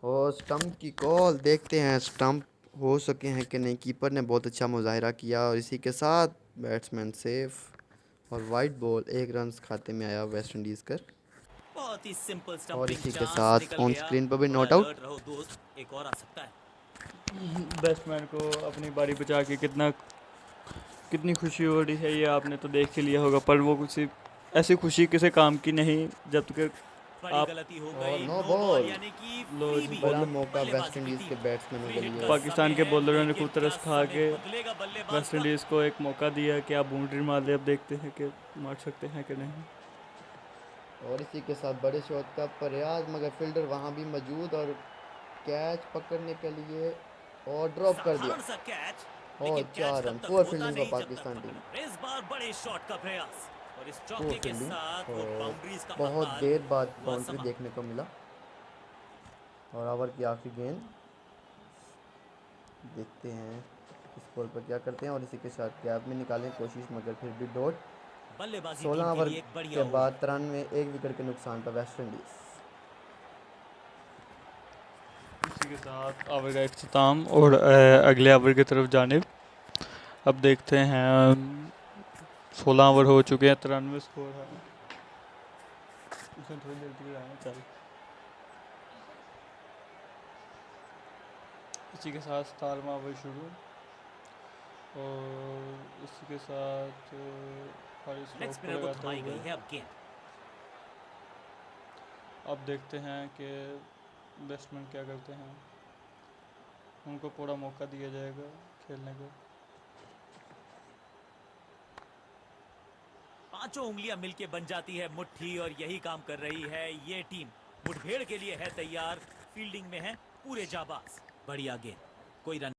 और स्टंप की कॉल। देखते हैं स्टंप हो सके हैं कि नहीं। कीपर ने बहुत अच्छा मुजाहरा किया और इसी के साथ बैट्समैन सेफ और वाइड बॉल। 1 रन खाते में आया वेस्ट इंडीज़ कर। बहुत ही सिंपल और स्टंपिंग इसी के चांस साथ निकल ऑन गया। स्क्रीन पर भी थोड़ा नॉट आउट। alert रहो दोस्त, एक और आ सकता है। बैट्समैन को अपनी बारी बचा के कितनी खुशी हो रही है, ये आपने तो देख ही लिया होगा। पर वो किसी ऐसी खुशी किसी काम की नहीं जब तक बड़ी आप गलती हो और गई। No no ball. बॉल यानी कि लो फ्री जी, भी। बड़ा बॉलर मौका वेस्ट बल्लेबाजी इंडीज़ की के थी। बैट्समैनों के फ्री हिट लिए। का पाकिस्तान समय के है, बॉलरों ने लेकिन खूब तरस क्या खा समय के बदलेगा बल्लेबाज वेस्ट का? इंडीज़ को एक मौका दिया कि आप बाउंड्री मार ले, अब देखते हैं कि मार सकते हैं कि नहीं। और इसी के साथ बड़े शॉट का प्रयास, मगर फील्डर वहाँ भी मौजूद और कैच पकड़ने के लिए और ड्रॉप कर दिया। साधारण सा कैच, और लेकिन कैच 4 तब रन। तक पुअर होता फील्डिंग नहीं फॉर जब तक पाकिस्तान टीम। पकड़। इस बार बड़े शॉट का प्रयास और इस पुअर चौके के फील्डिंग साथ वो और बाउंड्रीज का बहुत अकाल देर बाद हुआ बाउंड्री समाप्त। देखने को मिला। और ओवर की आखिरी गेंद, देखते हैं इस बॉल पर क्या करते हैं। और इसी के साथ गैप में निकालने की कोशिश, मगर फिर भी डॉट। बल्लेबाजी 16 टीम के ओवर लिए एक बढ़िया के ओवर। बाद 93 1 विकेट के नुकसान पर वेस्ट इंडीज़। इसी के साथ ओवर का इख्तिताम और अगले ओवर की तरफ जानिब। अब देखते हैं 16 ओवर हो चुके हैं, 93 स्कोर है। उसमें थोड़ी देर के लिए आना चाहिए। इसी के साथ 17वां ओवर शुरू, और इसी के साथ हारिस लेग रऊफ को स्पिनर को लगाते थमाई हुए गई है अब गेंद। अब देखते हैं कि बैट्समैन क्या करते हैं। उनको पूरा मौका दिया जाएगा खेलने का। पांचों उंगलियां मिलके बन जाती है मुट्ठी, और यही काम कर रही है ये टीम। मुठभेड़ के लिए है तैयार, फील्डिंग में है पूरे जाबाज। बढ़िया गेंद, कोई रन